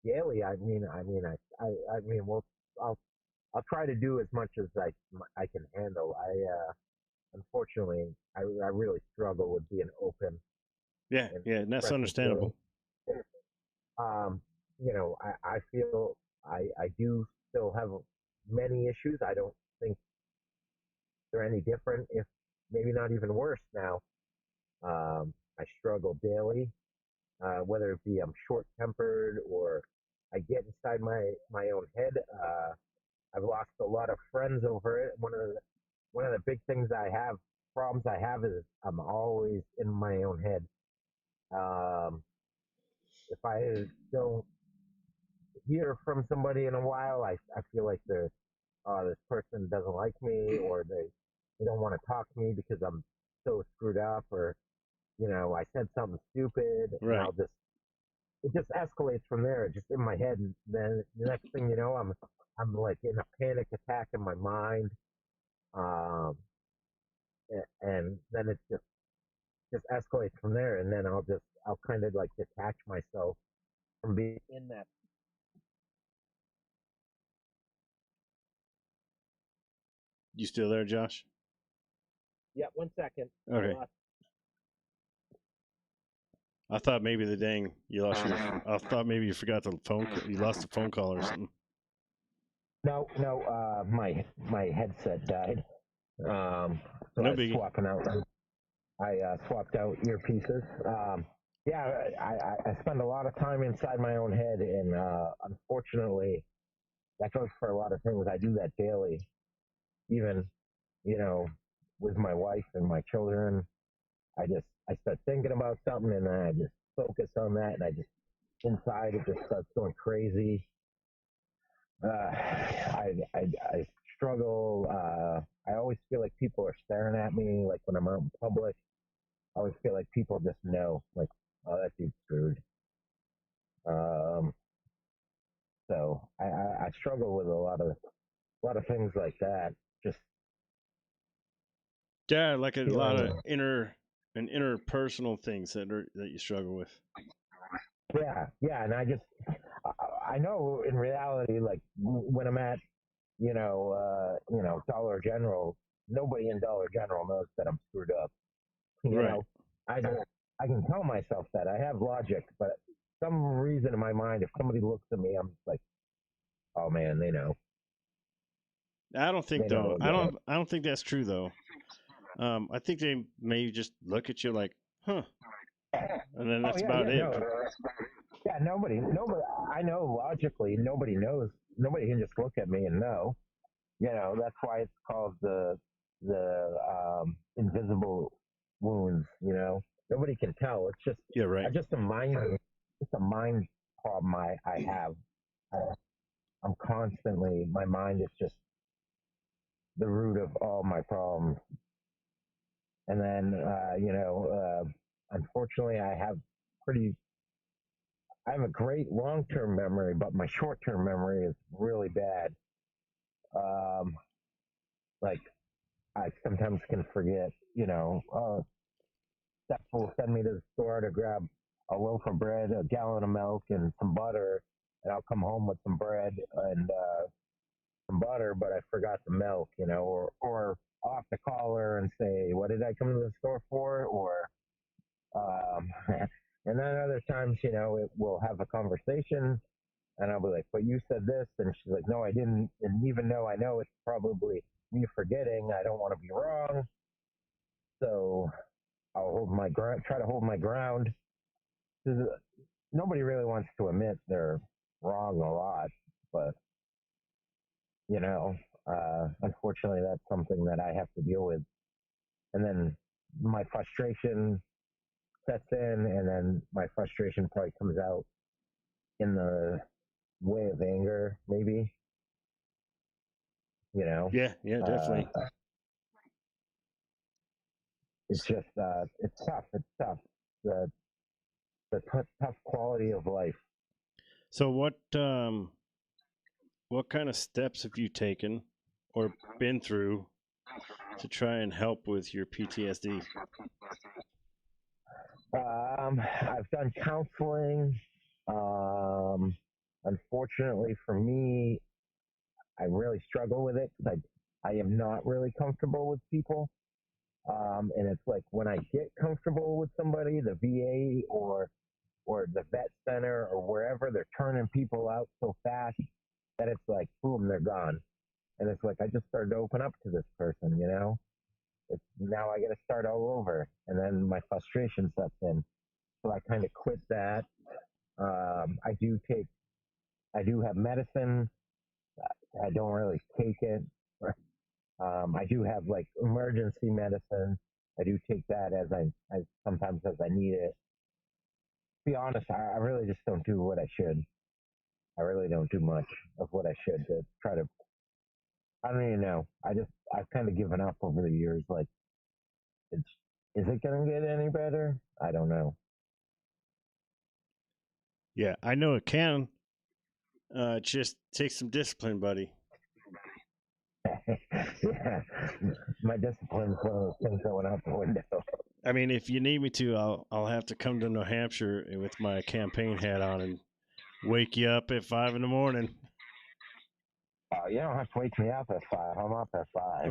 daily, well, I'll I'll try to do as much as I can handle. Unfortunately, I really struggle with being open Yeah, and yeah, and that's expressing feelings. understandable. Um, I feel I do still have many issues. I don't think they're any different, if maybe not even worse now. I struggle daily, whether it be I'm short tempered or I get inside my own head. I've lost a lot of friends over it. One of the big things problems I have, is I'm always in my own head. Um, if I don't hear from somebody in a while, I feel like this person doesn't like me, or they don't want to talk to me because I'm so screwed up, or I said something stupid, and Right. it just escalates from there, just in my head, and then the next thing you know, I'm like in a panic attack in my mind, um, and then it just escalates from there, and then I'll kind of like detach myself from being in that. You still there, Josh? Yeah, 1 second. I Okay. lost. I thought maybe the dang you lost your. I thought maybe you forgot the phone. You lost the phone call or something. No, no. My headset died. So No I was biggie. swapping out. I swapped out earpieces. Yeah, I spend a lot of time inside my own head, and unfortunately, that goes for a lot of things. I do that daily, even you know, with my wife and my children. I start thinking about something, and I just focus on that, and I just inside it just starts going crazy. I struggle. I always feel like people are staring at me, like when I'm out in public. I always feel like people just know, like, oh, that dude's screwed. Um, so I struggle with a lot of things like that. Just Yeah, like a lot of feeling, interpersonal things that you struggle with. yeah, yeah, and I know in reality, like when I'm at, Dollar General, nobody in Dollar General knows that I'm screwed up. You Right. know, I I can tell myself that I have logic, but some reason in my mind, if somebody looks at me, I'm just like, oh man, I don't think they know, though. I don't think that's true though. I think they may just look at you like, huh, and then oh that's yeah, about yeah, it. no, yeah, nobody. I know logically, nobody knows. Nobody can just look at me and know. That's why it's called the invisible wounds. Nobody can tell. It's just Yeah, right. a mind problem I have. I, I'm constantly, my mind is just the root of all my problems. And then, unfortunately, pretty, I have a great long term memory, but my short term memory is really bad. Um, like, I sometimes can forget, Steph will send me to the store to grab a loaf of bread, a gallon of milk, and some butter, and I'll come home with some bread and some butter, but I forgot the milk, or I'll have to call her and say, "What did I come to the store for?" Or and then other times, we'll have a conversation, and I'll be like, "But you said this," and she's like, "No, I didn't." And even though I know it's probably me forgetting, I don't want to be wrong, so I'll hold my ground, try to hold my ground. 'Cause nobody really wants to admit they're wrong a lot, but you know, unfortunately, that's something that I have to deal with. And then my frustration sets in, and then my frustration probably comes out in the way of anger, maybe. You know, Yeah, yeah, uh, definitely. it's just it's tough. It's tough. The tough quality of life. So what kind of steps have you taken or been through to try and help with your PTSD? I've done counseling. Um, Unfortunately for me, I really struggle with it because I am not really comfortable with people. And it's like when I get comfortable with somebody, the VA or the vet center or wherever, they're turning people out so fast that it's like boom, they're gone. And it's like I just started to open up to this person, It's now I got to start all over, and then my frustration sets in. So I kind of quit that. I do take, I do have medicine. I don't really take it. I do have like emergency medicine. I do take that as sometimes as I need it. To be honest, I really just don't do what I should. I really don't do much of what I should to try to. I don't even know. I've kind of given up over the years. Like, it's is it going to get any better? I don't know. Yeah, I know it can. Just take some discipline, buddy. Yeah, my discipline's one of those things that went out the window. I mean, if you need me to, I'll have to come to New Hampshire with my campaign hat on and wake you up at 5 in the morning. You don't have to wake me up at 5. I'm up at 5.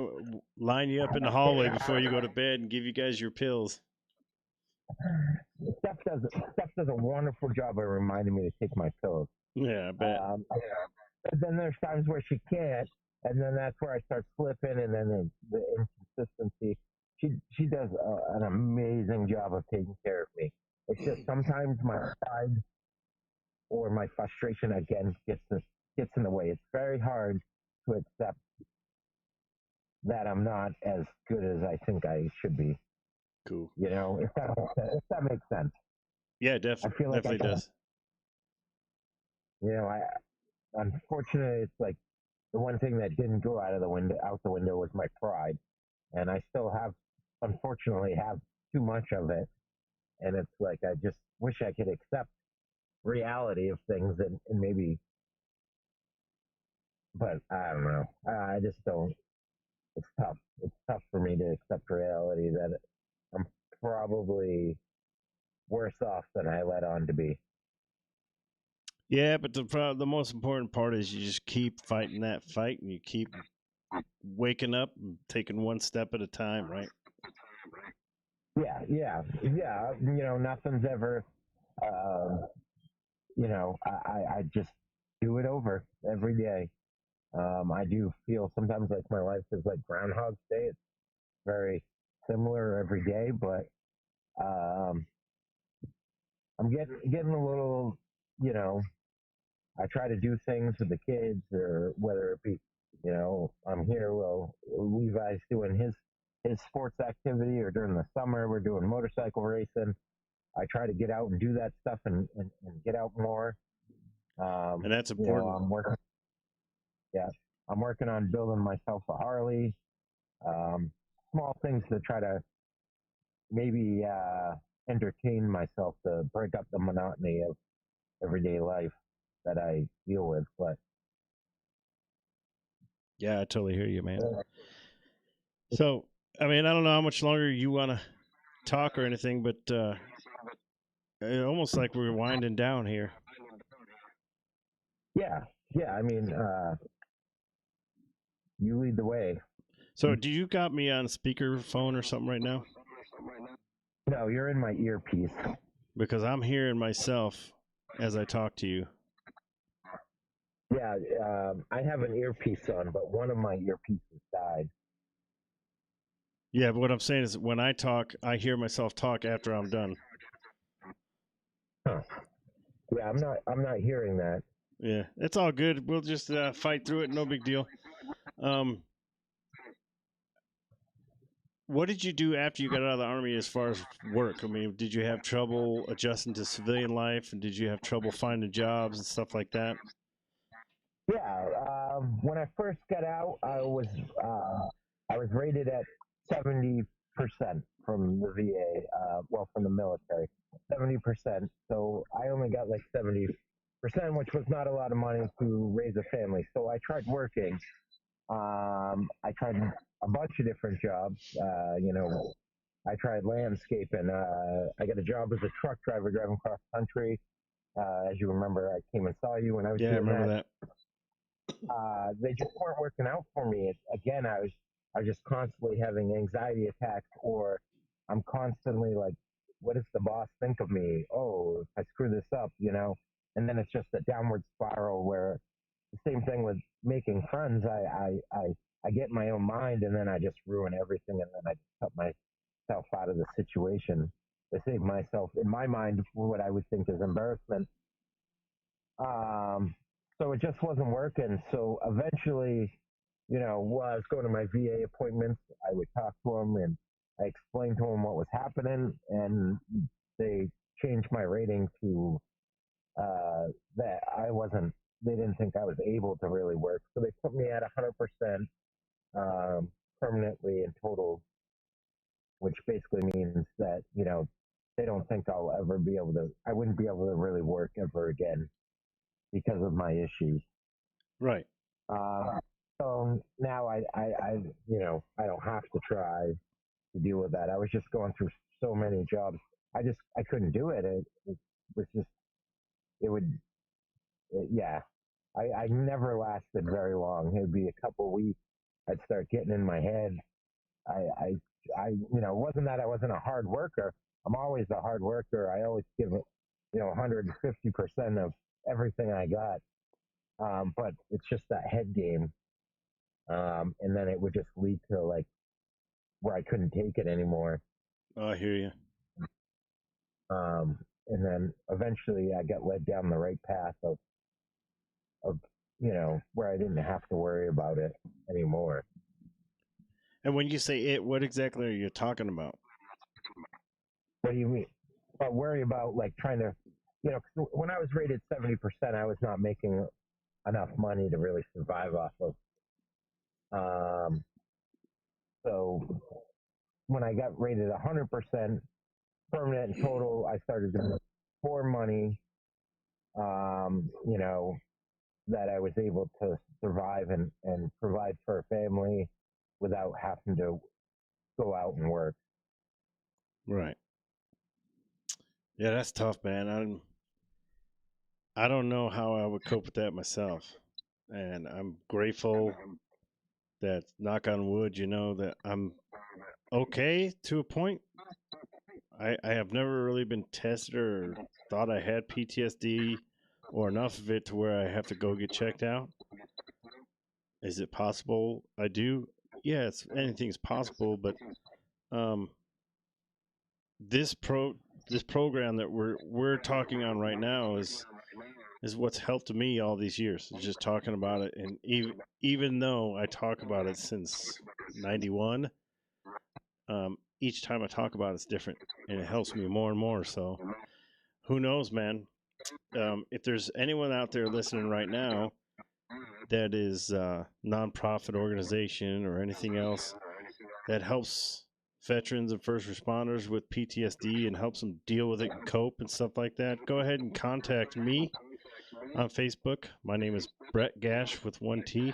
Line you up in the hallway before you go to bed and give you guys your pills. Steph does a wonderful job of reminding me to take my pills. Yeah, I bet. Um, but then there's times where she can't, and then that's where I start slipping, and then the inconsistency. She does an amazing job of taking care of me. It's just sometimes my pride or my frustration again gets in the way. It's very hard to accept that I'm not as good as I think I should be. Cool. If that makes sense. Yeah, I feel like definitely does. I unfortunately it's like the one thing that didn't go out the window was my pride, and I still unfortunately have too much of it, and it's like I just wish I could accept reality of things and maybe, but I don't know. I just don't. It's tough. It's tough for me to accept reality that I'm probably worse off than I let on to be. Yeah, but the most important part is you just keep fighting that fight and you keep waking up and taking one step at a time, right? Yeah. Nothing's ever. Um, I just do it over every day. I do feel sometimes like my life is like Groundhog's Day. It's very similar every day, but um, I'm getting a little, you know, I try to do things with the kids, or whether it be, I'm here. Well, Levi's doing his sports activity, or during the summer we're doing motorcycle racing. I try to get out and do that stuff and get out more. And that's important. I'm working. Yeah. I'm working on building myself a Harley. Um, Small things to try to maybe entertain myself to break up the monotony of everyday life that I deal with. But Yeah, I totally hear you, man. uh, So, I mean, I don't know how much longer you want to talk or anything, but it almost like we're winding down here. yeah, yeah. I mean, you lead the way. So, do you got me on speakerphone or something right now? No, you're in my earpiece. Because I'm hearing myself as I talk to you. Yeah, I have an earpiece on, but one of my earpieces died. Yeah, but what I'm saying is when I talk, I hear myself talk after I'm done. Huh. Yeah, I'm not hearing that. Yeah, it's all good. We'll just fight through it. No big deal. Um, what did you do after you got out of the army as far as work? I mean, did you have trouble adjusting to civilian life, and did you have trouble finding jobs and stuff like that? Yeah, when I first got out, I was rated at 70% from the VA, well, from the military, 70%. So I only got like 70%, which was not a lot of money to raise a family. So I tried working. I tried a bunch of different jobs. I tried landscaping. I got a job as a truck driver driving cross country. As you remember, I came and saw you when I was Yeah, I doing remember that. that. They just weren't working out for me. Again, I was just constantly having anxiety attacks, or I'm constantly like, what does the boss think of me? Oh, if I screw this up, and then it's just a downward spiral where the same thing with making friends. I get in my own mind, and then I just ruin everything, and then I just cut myself out of the situation to save myself, in my mind, what I would think is embarrassment. Um, so it just wasn't working. So eventually, while I was going to my VA appointments, I would talk to them and I explained to them what was happening, and they changed my rating to that I wasn't. They didn't think I was able to really work, so they put me at 100% permanently in total, which basically means that they don't think I'll ever be able to. I wouldn't be able to really work ever again because of my issues. Right. Uh, so now I don't have to try to deal with that. I was just going through so many jobs. I couldn't do it. It was just, it would, yeah. I never lasted very long. It would be a couple weeks. I'd start getting in my head. I, I, it wasn't that I wasn't a hard worker. I'm always a hard worker. I always give it, 150% of everything I got. But it's just that head game. And then it would just lead to like where I couldn't take it anymore. Oh, I hear you. And then eventually I got led down the right path of where I didn't have to worry about it anymore. And when you say it, what exactly are you talking about? What do you mean? I worry about like trying to, 'cause when I was rated 70%, I was not making enough money to really survive off of. Um, so when I got rated 100% permanent and total, I started to make more money. Um, you know, that I was able to survive and provide for a family without having to go out and work. Right. Yeah, that's tough, man. I don't know how I would cope with that myself. And I'm grateful that, knock on wood, that I'm okay to a point. I have never really been tested or thought I had PTSD or enough of it to where I have to go get checked out. Is it possible I do? Yeah, anything's possible, but um, this program that we're talking on right now is what's helped me all these years. It's just talking about it, and even though I talk about it since '91, each time I talk about it's different, and it helps me more and more. So who knows, man? If there's anyone out there listening right now that is a nonprofit organization or anything else that helps veterans and first responders with PTSD and helps them deal with it and cope and stuff like that, go ahead and contact me on Facebook. My name is Brett Gash with 1T.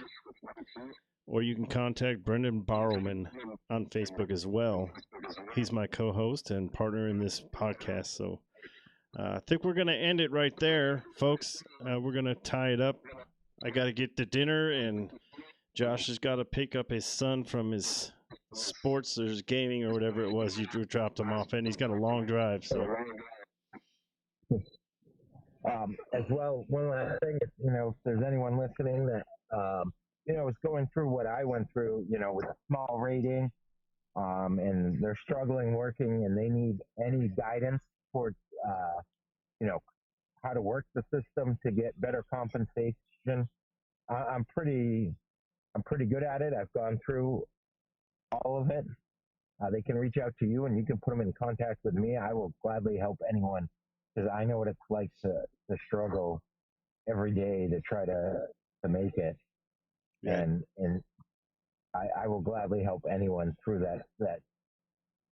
Or you can contact Brendan Barrowman on Facebook as well. He's my co host and partner in this podcast. So I think we're going to end it right there, folks. We're going to tie it up. I got to get to dinner, and Josh has got to pick up his son from his sports or his gaming or whatever it was you dropped him off, and he's got a long drive. So, as well, one last thing, if there's anyone listening that, is going through what I went through, with a small rating, and they're struggling working and they need any guidance towards, you know, how to work the system to get better compensation. I'm pretty good at it. I've gone through all of it. They can reach out to you and you can put them in contact with me. I will gladly help anyone because I know what it's like to struggle every day to try to make it. yeah. And I will gladly help anyone through that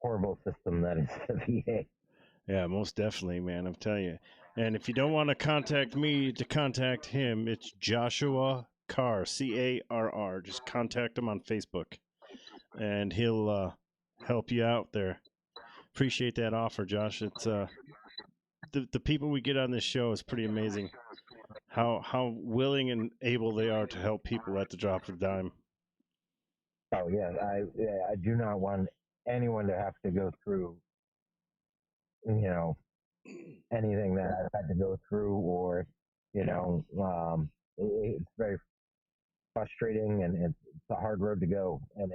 horrible system that is the VA. Yeah, most definitely, man. I'm telling you. And if you don't want to contact me to contact him, it's Joshua Carr, Carr. Just contact him on Facebook, and he'll help you out there. Appreciate that offer, Josh. It's the people we get on this show is pretty amazing. How willing and able they are to help people at the drop of a dime. Oh yeah, I do not want anyone to have to go through, you know, anything that I've had to go through, or it's very frustrating and it's a hard road to go. And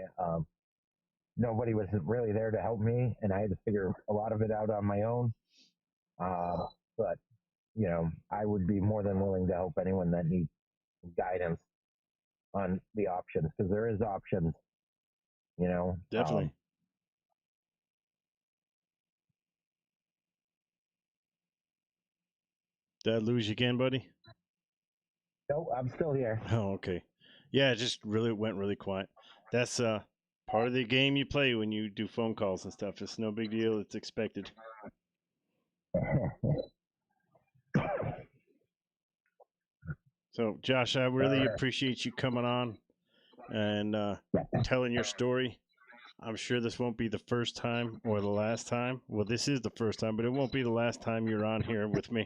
nobody was really there to help me, and I had to figure a lot of it out on my own. But I would be more than willing to help anyone that needs guidance on the options because there is options. You know, Definitely. Did I lose you again, buddy? no, I'm still here. Oh, okay. Yeah, it just really went really quiet. That's part of the game you play when you do phone calls and stuff. It's no big deal. It's expected. So, Josh, I really appreciate you coming on and telling your story. I'm sure this won't be the first time or the last time. Well, this is the first time, but it won't be the last time you're on here with me.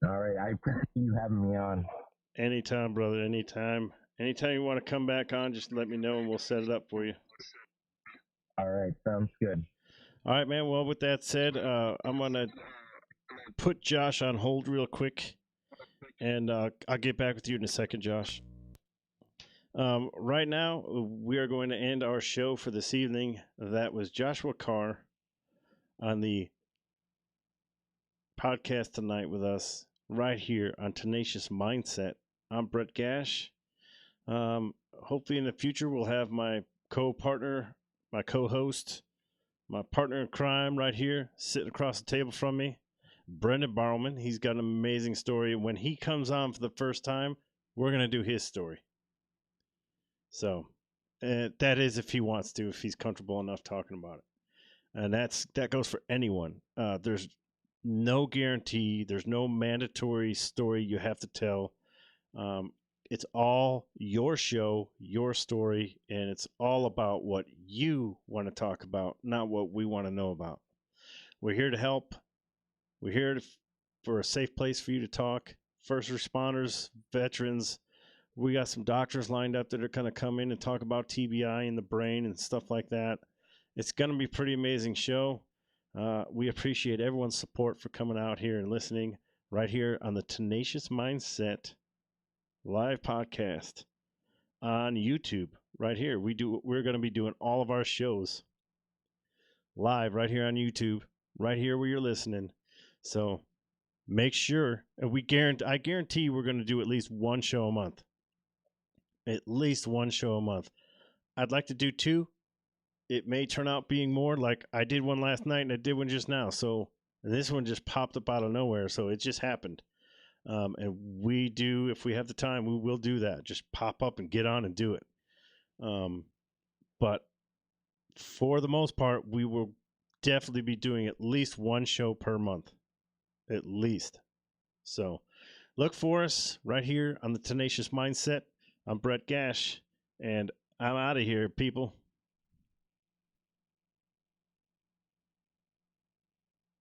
All right, I appreciate you having me on. Anytime, brother. Anytime. Anytime you want to come back on, just let me know and we'll set it up for you. All right, sounds good. All right, man. Well, with that said, I'm going to put Josh on hold real quick, and I'll get back with you in a second, Josh. Right now, we are going to end our show for this evening. That was Joshua Carr on the podcast tonight with us right here on Tenacious Mindset. I'm Brett Gash. Hopefully, in the future, we'll have my co-partner, my co-host, my partner in crime right here, sitting across the table from me, Brendan Barrowman. He's got an amazing story. When he comes on for the first time, we're going to do his story. So, that is if he wants to, if he's comfortable enough talking about it. And that goes for anyone. There's no guarantee. There's no mandatory story you have to tell. It's all your show, your story, and it's all about what you want to talk about, not what we want to know about. We're here to help. We're here for a safe place for you to talk. First responders, veterans. We got some doctors lined up that are going to come in and talk about TBI in the brain and stuff like that. It's going to be a pretty amazing show. We appreciate everyone's support for coming out here and listening right here on the Tenacious Mindset live podcast on YouTube right here. We're going to be doing all of our shows live right here on YouTube, right here where you're listening. So make sure, and I guarantee we're going to do at least one show a month. At least one show a month. I'd like to do two. It may turn out being more. Like I did one last night and I did one just now. So this one just popped up out of nowhere. So it just happened. And we do, if we have the time, we will do that. Just pop up and get on and do it. But for the most part, we will definitely be doing at least one show per month, at least. So look for us right here on the Tenacious Mindset. I'm Brett Gash, and I'm out of here, people.